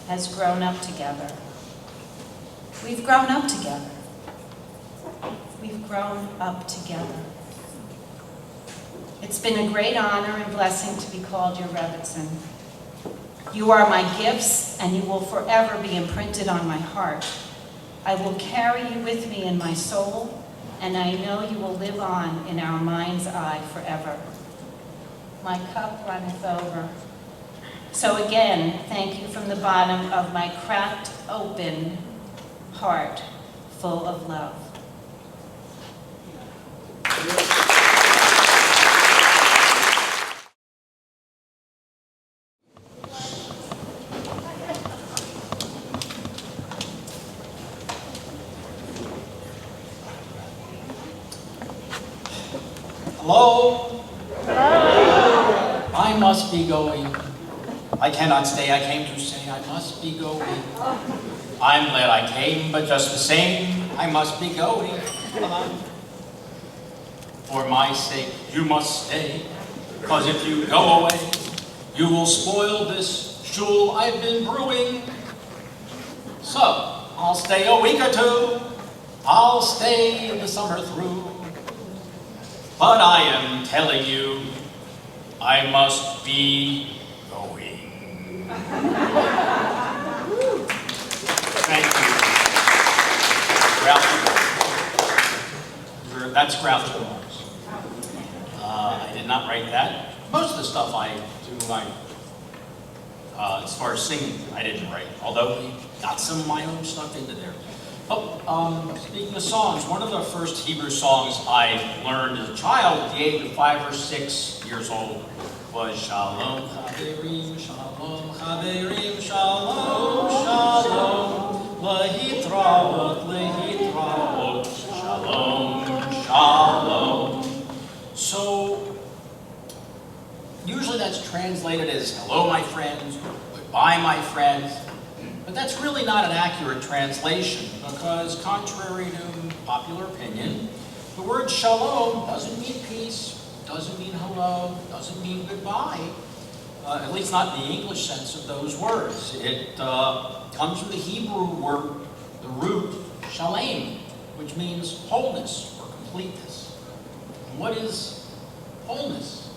has grown up together. We've grown up together. We've grown up together. It's been a great honor and blessing to be called your Rebbitzin. You are my gifts, and you will forever be imprinted on my heart. I will carry you with me in my soul, and I know you will live on in our mind's eye forever. My cup runneth over. So again, thank you from the bottom of my cracked open heart, full of love. Hello? Hello? I must be going. I cannot stay. I came to say I must be going. I'm glad I came, but just the same, I must be going. For my sake, you must stay, because if you go away, you will spoil this shul I've been brewing. So, I'll stay a week or two. I'll stay the summer through. But I am telling you, I must be going. Thank you. That's Groucho Marx. I did not write that. Most of the stuff I do, as far as singing, I didn't write. Although we got some of my own stuff into there. Oh, speaking of songs, one of the first Hebrew songs I learned as a child at the age of 5 or 6 years old was Shalom Chaverim, Shalom Chaverim, Shalom, Shalom, Lehitraot, Lehitraot, Shalom, Shalom. So, usually that's translated as hello my friends, goodbye my friends. But that's really not an accurate translation because, contrary to popular opinion, the word shalom doesn't mean peace, doesn't mean hello, doesn't mean goodbye, at least not in the English sense of those words. It comes from the Hebrew word the root shalem, which means wholeness or completeness. And what is wholeness?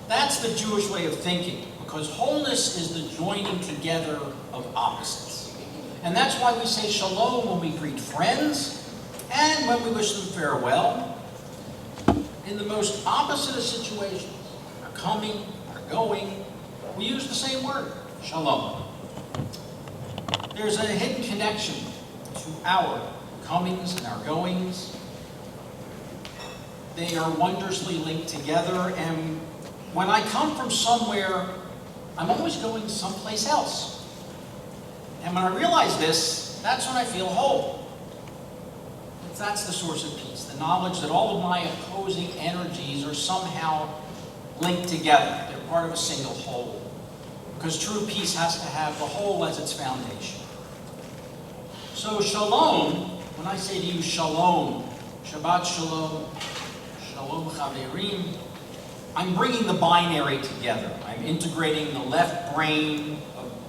That's the Jewish way of thinking, because wholeness is the joining together of opposites. And that's why we say shalom when we greet friends and when we wish them farewell. In the most opposite of situations, our coming, our going, we use the same word, shalom. There's a hidden connection to our comings and our goings. They are wondrously linked together, and when I come from somewhere, I'm always going someplace else. And when I realize this, that's when I feel whole. That's the source of peace, the knowledge that all of my opposing energies are somehow linked together. They're part of a single whole. Because true peace has to have the whole as its foundation. So shalom, when I say to you shalom, Shabbat shalom, shalom chaverim, I'm bringing the binary together. I'm integrating the left brain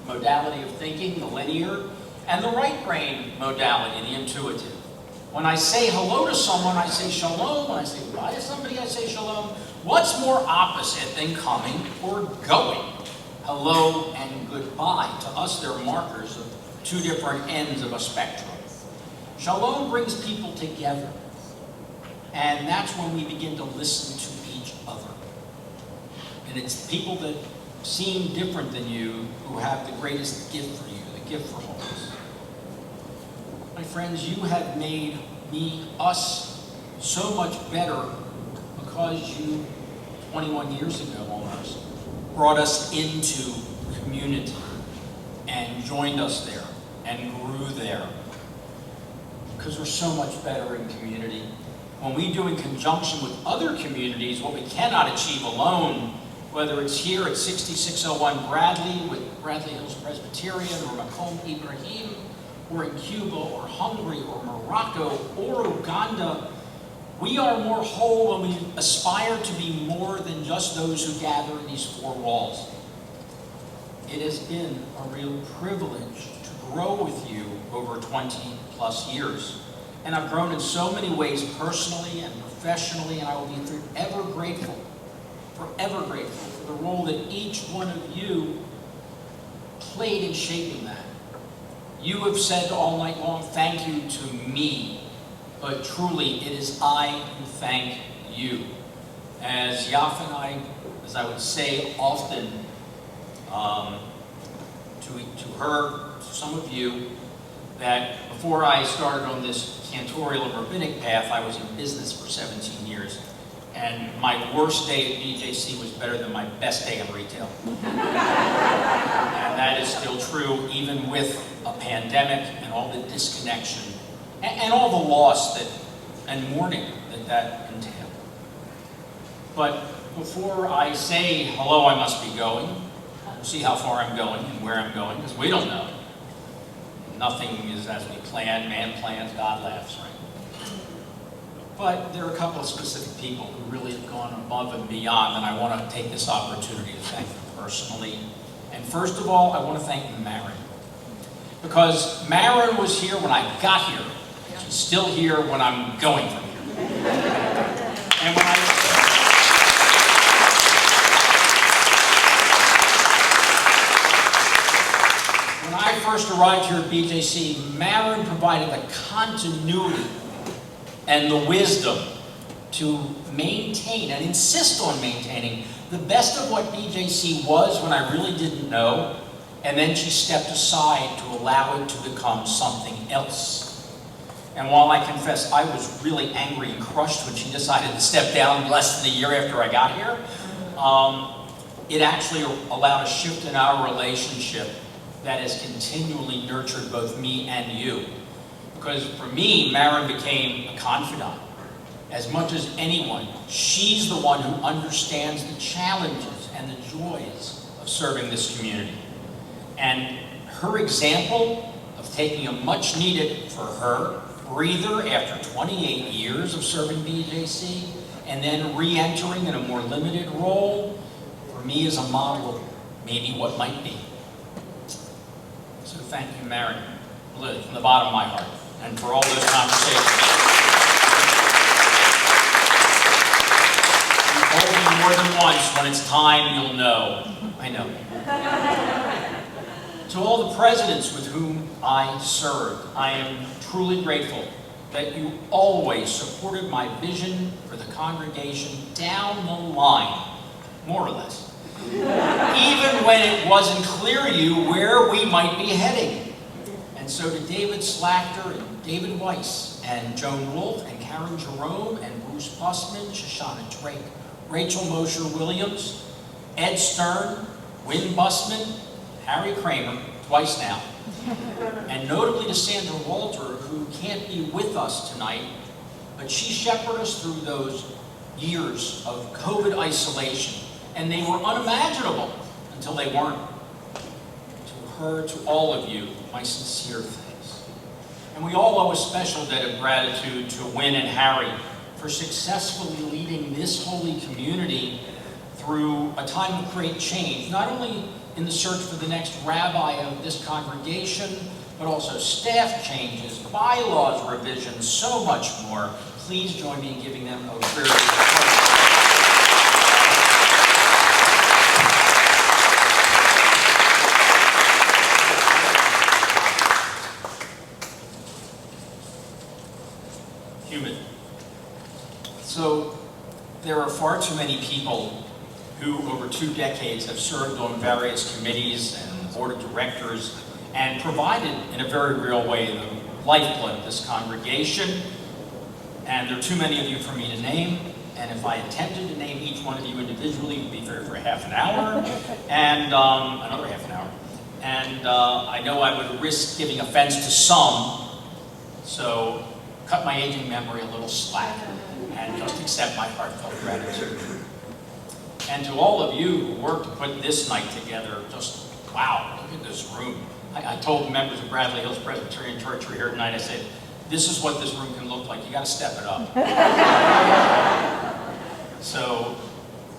modality of thinking, the linear, and the right brain modality, the intuitive. When I say hello to someone, I say shalom. When I say goodbye to somebody, I say shalom. What's more opposite than coming or going? Hello and goodbye. To us, they're markers of two different ends of a spectrum. Shalom brings people together. And that's when we begin to listen to each other. And it's people that seem different than you who have the greatest gift for you, the gift for wholeness. My friends, you have made us so much better because you, 21 years ago almost, brought us into community and joined us there and grew there. Because we're so much better in community. When we do in conjunction with other communities what we cannot achieve alone, whether it's here at 6601 Bradley with Bradley Hills Presbyterian or Macomb Ibrahim, or in Cuba, or Hungary, or Morocco, or Uganda, we are more whole when we aspire to be more than just those who gather in these four walls. It has been a real privilege to grow with you over 20 plus years. And I've grown in so many ways personally and professionally, and I will be forever grateful for the role that each one of you played in shaping that. You have said all night long, thank you to me, but truly it is I who thank you. As Yaf and I, as I would say often to her, to some of you, that before I started on this cantorial and rabbinic path, I was in business for 17 years. And my worst day at BJC was better than my best day in retail. And that is still true, even with a pandemic and all the disconnection and all the loss and mourning that entailed. But before I say, hello, I must be going, we'll see how far I'm going and where I'm going, because we don't know. Nothing is as we plan, man plans, God laughs, right? But there are a couple of specific people who really have gone above and beyond, and I want to take this opportunity to thank them personally. And first of all, I want to thank Marin. Because Marin was here when I got here. She's still here when I'm going from here. And when I first arrived here at BJC, Marin provided the continuity and the wisdom to maintain and insist on maintaining the best of what BJC was when I really didn't know, and then she stepped aside to allow it to become something else. And while I confess I was really angry and crushed when she decided to step down less than a year after I got here, it actually allowed a shift in our relationship that has continually nurtured both me and you. Because for me, Marin became a confidant. As much as anyone, she's the one who understands the challenges and the joys of serving this community. And her example of taking a much needed, for her, breather after 28 years of serving BJC, and then re-entering in a more limited role, for me is a model of maybe what might be. So thank you, Marin. Liz, from the bottom of my heart, and for all those conversations. You told me more than once, when it's time, you'll know. I know. To all the presidents with whom I served, I am truly grateful that you always supported my vision for the congregation down the line, more or less. Even when it wasn't clear to you where we might be heading. And so to David Slachter and David Weiss and Joan Wolfe and Karen Jerome and Bruce Bussman, Shoshana Drake, Rachel Mosher Williams, Ed Stern, Wynn Bussman, Harry Kramer, twice now, and notably to Sandra Walter, who can't be with us tonight, but she shepherded us through those years of COVID isolation, and they were unimaginable until they weren't. To her, to all of you, my sincere thanks. And we all owe a special debt of gratitude to Wynn and Harry for successfully leading this holy community through a time of great change, not only in the search for the next rabbi of this congregation, but also staff changes, bylaws revisions, so much more. Please join me in giving them a very human. So there are far too many people who over 2 decades have served on various committees and board of directors and provided in a very real way the lifeblood of this congregation. And there are too many of you for me to name, and if I attempted to name each one of you individually, it would be for half an hour, and another half an hour. And I know I would risk giving offense to some, so cut my aging memory a little slack and just accept my heartfelt gratitude. And to all of you who worked to put this night together, just wow, look at this room. I told members of Bradley Hills Presbyterian Church who are here tonight, I said, this is what this room can look like. You got to step it up. So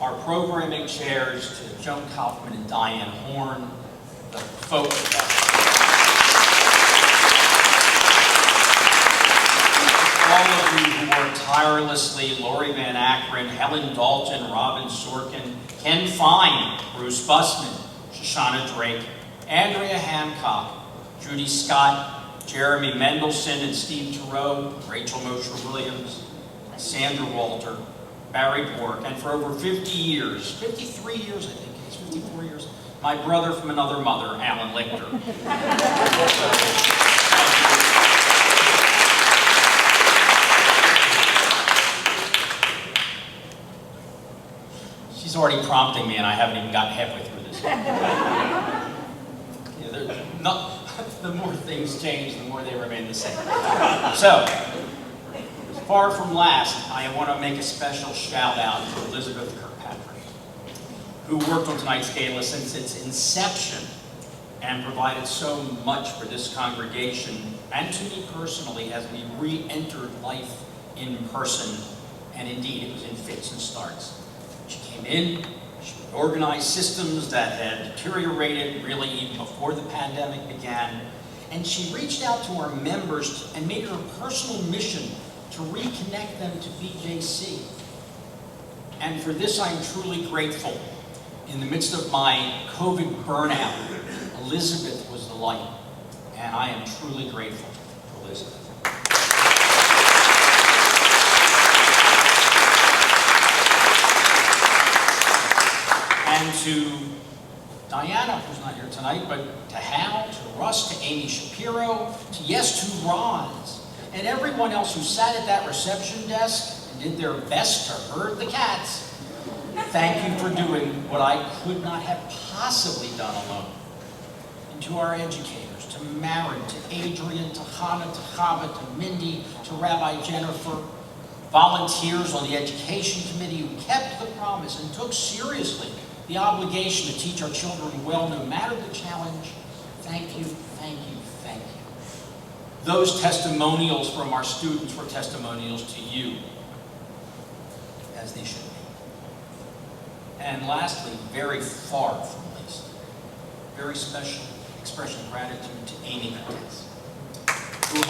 our programming chairs to Joan Kaufman and Diane Horn, the folks all of you who worked tirelessly, Lori Van Akron, Helen Dalton, Robin Sorkin, Ken Fine, Bruce Bussman, Shoshana Drake, Andrea Hancock, Judy Scott, Jeremy Mendelson and Steve Turow, Rachel Mosher Williams, Sandra Walter, Barry Bork, and for over 50 years, 53 years I think, it's 54 years, my brother from another mother, Alan Lichter. She's already prompting me and I haven't even gotten halfway through this. The more things change, the more they remain the same. So, far from last, I want to make a special shout out to Elizabeth Kirkpatrick, who worked on tonight's gala since its inception and provided so much for this congregation and to me personally as we re-entered life in person, and indeed it was in fits and starts. She came in, she organized systems that had deteriorated really even before the pandemic began, and she reached out to our members and made it her personal mission to reconnect them to BJC. And for this I'm truly grateful. In the midst of my COVID burnout, Elizabeth was the light, and I am truly grateful for Elizabeth. And to Diana, who's not here tonight, but to Hal, to Russ, to Amy Shapiro, to to Roz, and everyone else who sat at that reception desk and did their best to herd the cats. Thank you for doing what I could not have possibly done alone. And to our educators, to Maren, to Adrian, to Hannah, to Chava, to Mindy, to Rabbi Jennifer, volunteers on the education committee who kept the promise and took seriously the obligation to teach our children well no matter the challenge. Thank you, thank you, thank you. Those testimonials from our students were testimonials to you, as they should be. And lastly, very far from least, very special expression of gratitude to Amy Cortez. Because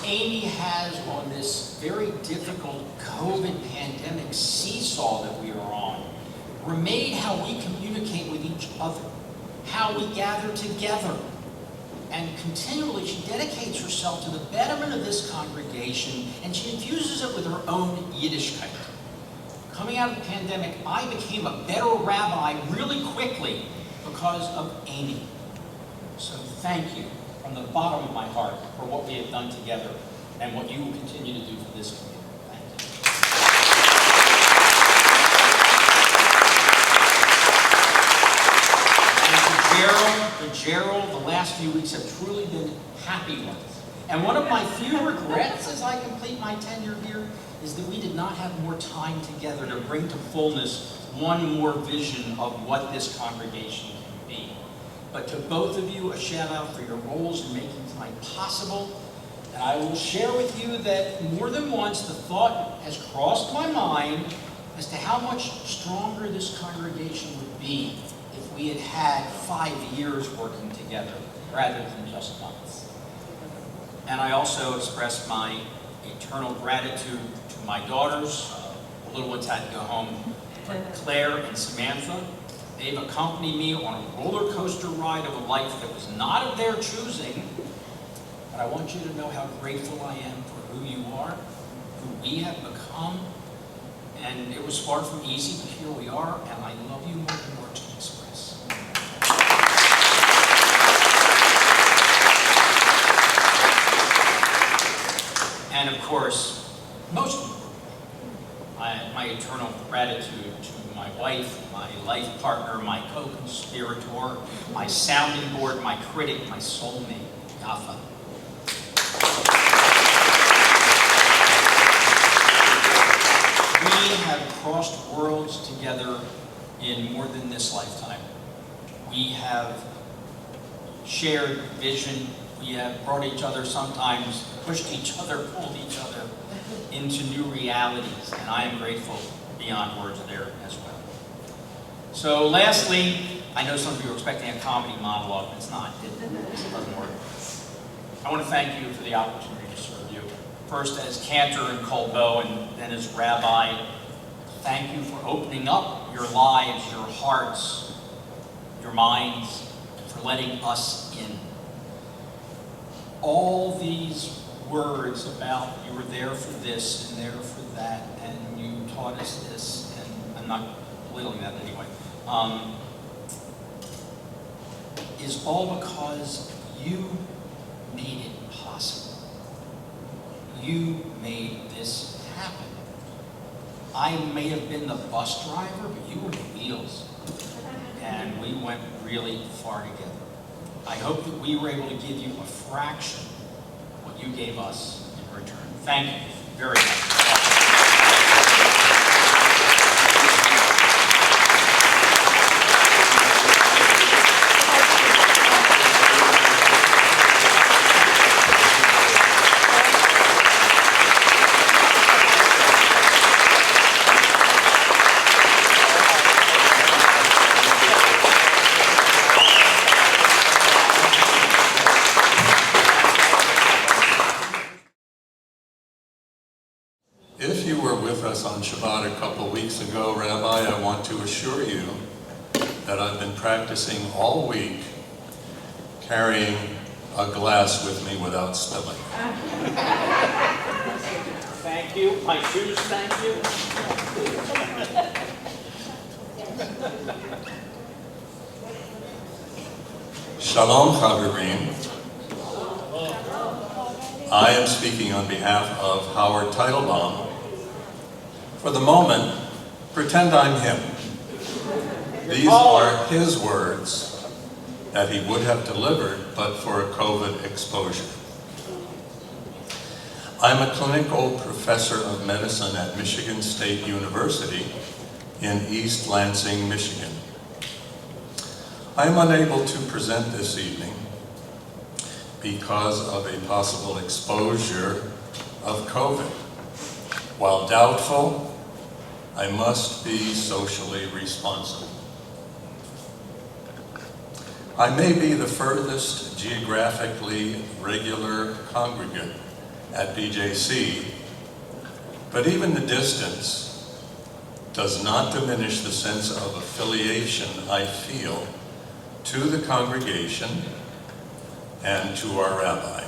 Amy has, on this very difficult COVID pandemic seesaw that we are on, remade how we communicate with each other, how we gather together. And continually, she dedicates herself to the betterment of this congregation, and she infuses it with her own Yiddishkeit. Coming out of the pandemic, I became a better rabbi really quickly because of Amy. So thank you from the bottom of my heart for what we have done together and what you will continue to do for this community. Gerald, the last few weeks have truly been happy ones. And one of my few regrets as I complete my tenure here is that we did not have more time together to bring to fullness one more vision of what this congregation can be. But to both of you, a shout out for your roles in making tonight possible. And I will share with you that more than once the thought has crossed my mind as to how much stronger this congregation would be if we had had 5 years working together rather than just months. And I also express my eternal gratitude to my daughters. The little ones had to go home, but Claire and Samantha, they've accompanied me on a roller coaster ride of a life that was not of their choosing. But I want you to know how grateful I am for who you are, who we have become. And it was far from easy, but here we are, and I love you more than words can express. And of course, most importantly, my eternal gratitude to my wife, my life partner, my co-conspirator, my sounding board, my critic, my soulmate, Yafa. We have crossed worlds together in more than this lifetime. We have shared vision. We have brought each other sometimes, pushed each other, pulled each other into new realities, and I am grateful beyond words there as well. So lastly, I know some of you are expecting a comedy monologue. It's not. It doesn't work. I want to thank you for the opportunity to serve you. First as cantor in Colbo and then as rabbi. Thank you for opening up your lives, your hearts, your minds, and for letting us in. All these words about you were there for this and there for that, and you taught us this, and I'm not belittling that anyway, is all because you made it possible. You made this happen. I may have been the bus driver, but you were the wheels. And we went really far together. I hope that we were able to give you a fraction of what you gave us in return. Thank you very much. If you were with us on Shabbat a couple weeks ago, Rabbi, I want to assure you that I've been practicing all week carrying a glass with me without spilling. Thank you. My shoes, thank you. Shalom, Chaverim. I am speaking on behalf of Howard Teitelbaum. For the moment, pretend I'm him. These are his words that he would have delivered but for a COVID exposure. I'm a clinical professor of medicine at Michigan State University in East Lansing, Michigan. I am unable to present this evening because of a possible exposure of COVID. While doubtful, I must be socially responsible. I may be the furthest geographically regular congregant at BJC, but even the distance does not diminish the sense of affiliation I feel to the congregation and to our rabbi.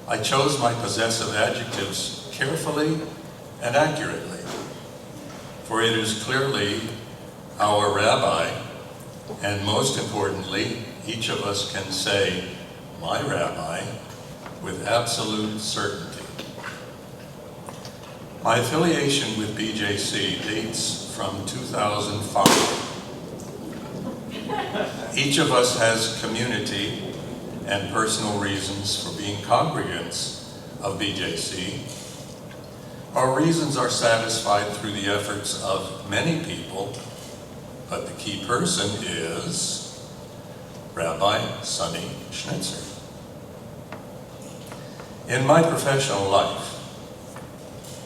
I chose my possessive adjectives carefully and accurately, for it is clearly our rabbi, and most importantly, each of us can say, my rabbi, with absolute certainty. My affiliation with BJC dates from 2005. Each of us has community and personal reasons for being congregants of BJC. Our reasons are satisfied through the efforts of many people, but the key person is Rabbi Sunny Schnitzer. In my professional life,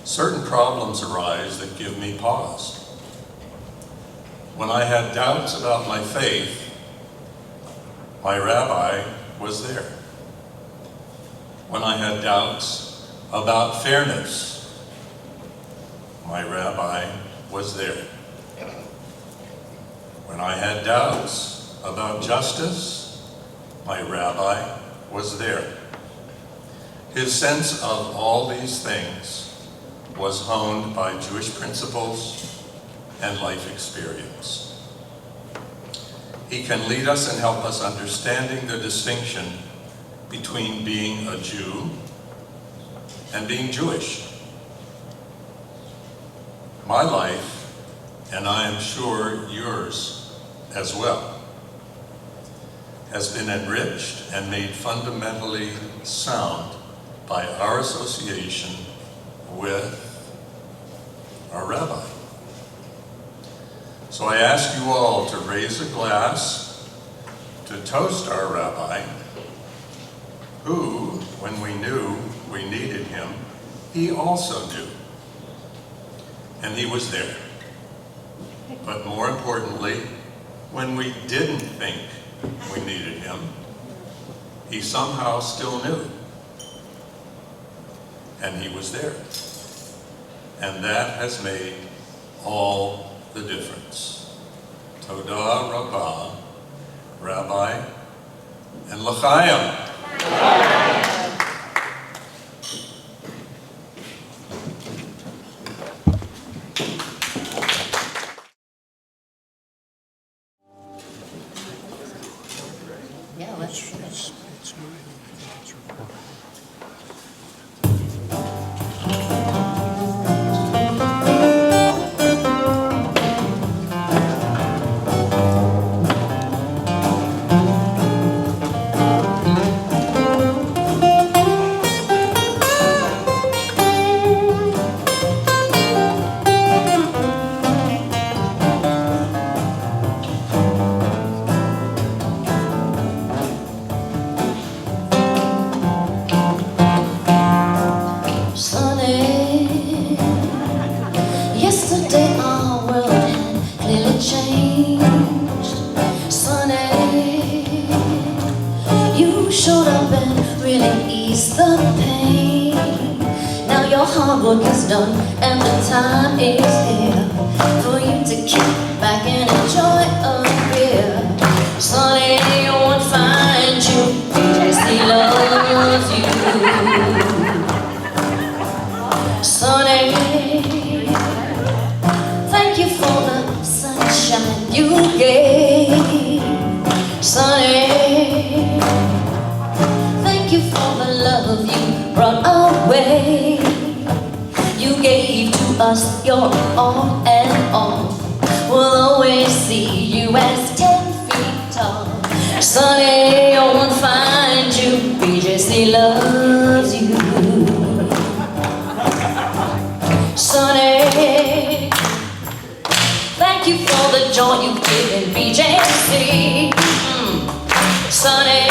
certain problems arise that give me pause. When I had doubts about my faith, my rabbi was there. When I had doubts about fairness, my rabbi was there. When I had doubts about justice, my rabbi was there. His sense of all these things was honed by Jewish principles and life experience. He can lead us and help us understanding the distinction between being a Jew and being Jewish. My life, and I am sure yours as well, has been enriched and made fundamentally sound by our association with our rabbi. So I ask you all to raise a glass to toast our rabbi, who, when we knew we needed him, he also knew. And he was there. But more importantly, when we didn't think we needed him, he somehow still knew. And he was there. And that has made all the difference. Todah Rabbah, Rabbi, and L'chaim. Yeah, let's finish. hard work is done and the time is here for you to kick back and enjoy a beer. Sunny won't find you, BJC loves you. Sunny, thank you for the sunshine you gave. Sunny, thank you for the love you brought our way. You gave to us your all and all. We'll always see you as 10 feet tall. Sunny, I won't find you, BJC loves you. Sunny, thank you for the joy you've given BJC. Sunny,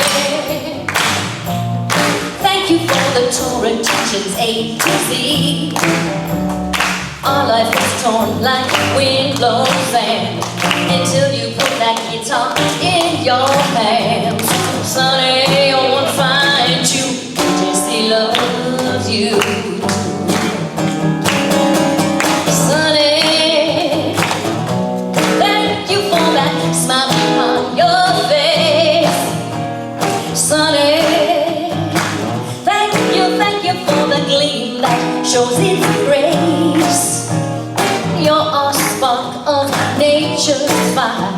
thank you for the Torah teachings A to Z. Our life is torn like wind blows sand until you put that guitar your hands. Sonny, I won't find you, just he loves you. Sonny, thank you for that smile on your face. Sonny, thank you for the gleam that shows its grace. You're a spark of nature's fire.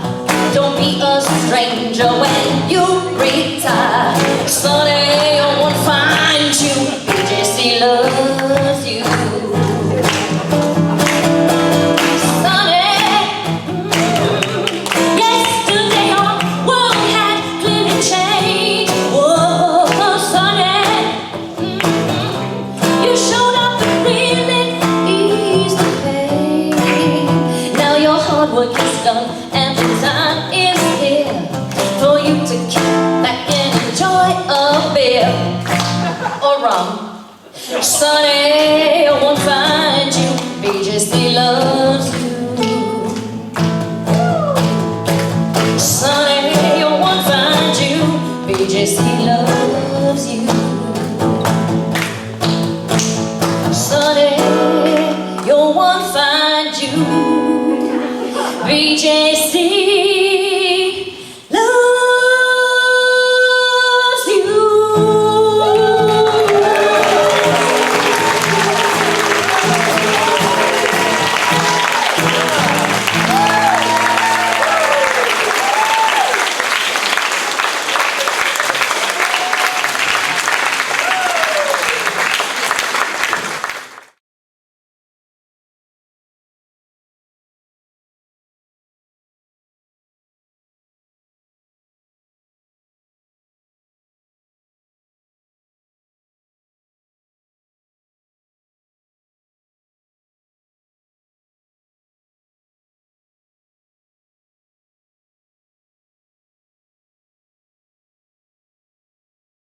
Don't be a stranger when you retire. Sonny, I won't find you, BJC loves you. Sonny, yesterday our world had clearly changed. Whoa, Sonny, you showed up and really eased the pain. Now your hard work is done and the time is here for you to kick back and enjoy a beer or rum. Sonny, I won't find you, BJC loves you. Sonny, I won't find you, BJC loves you.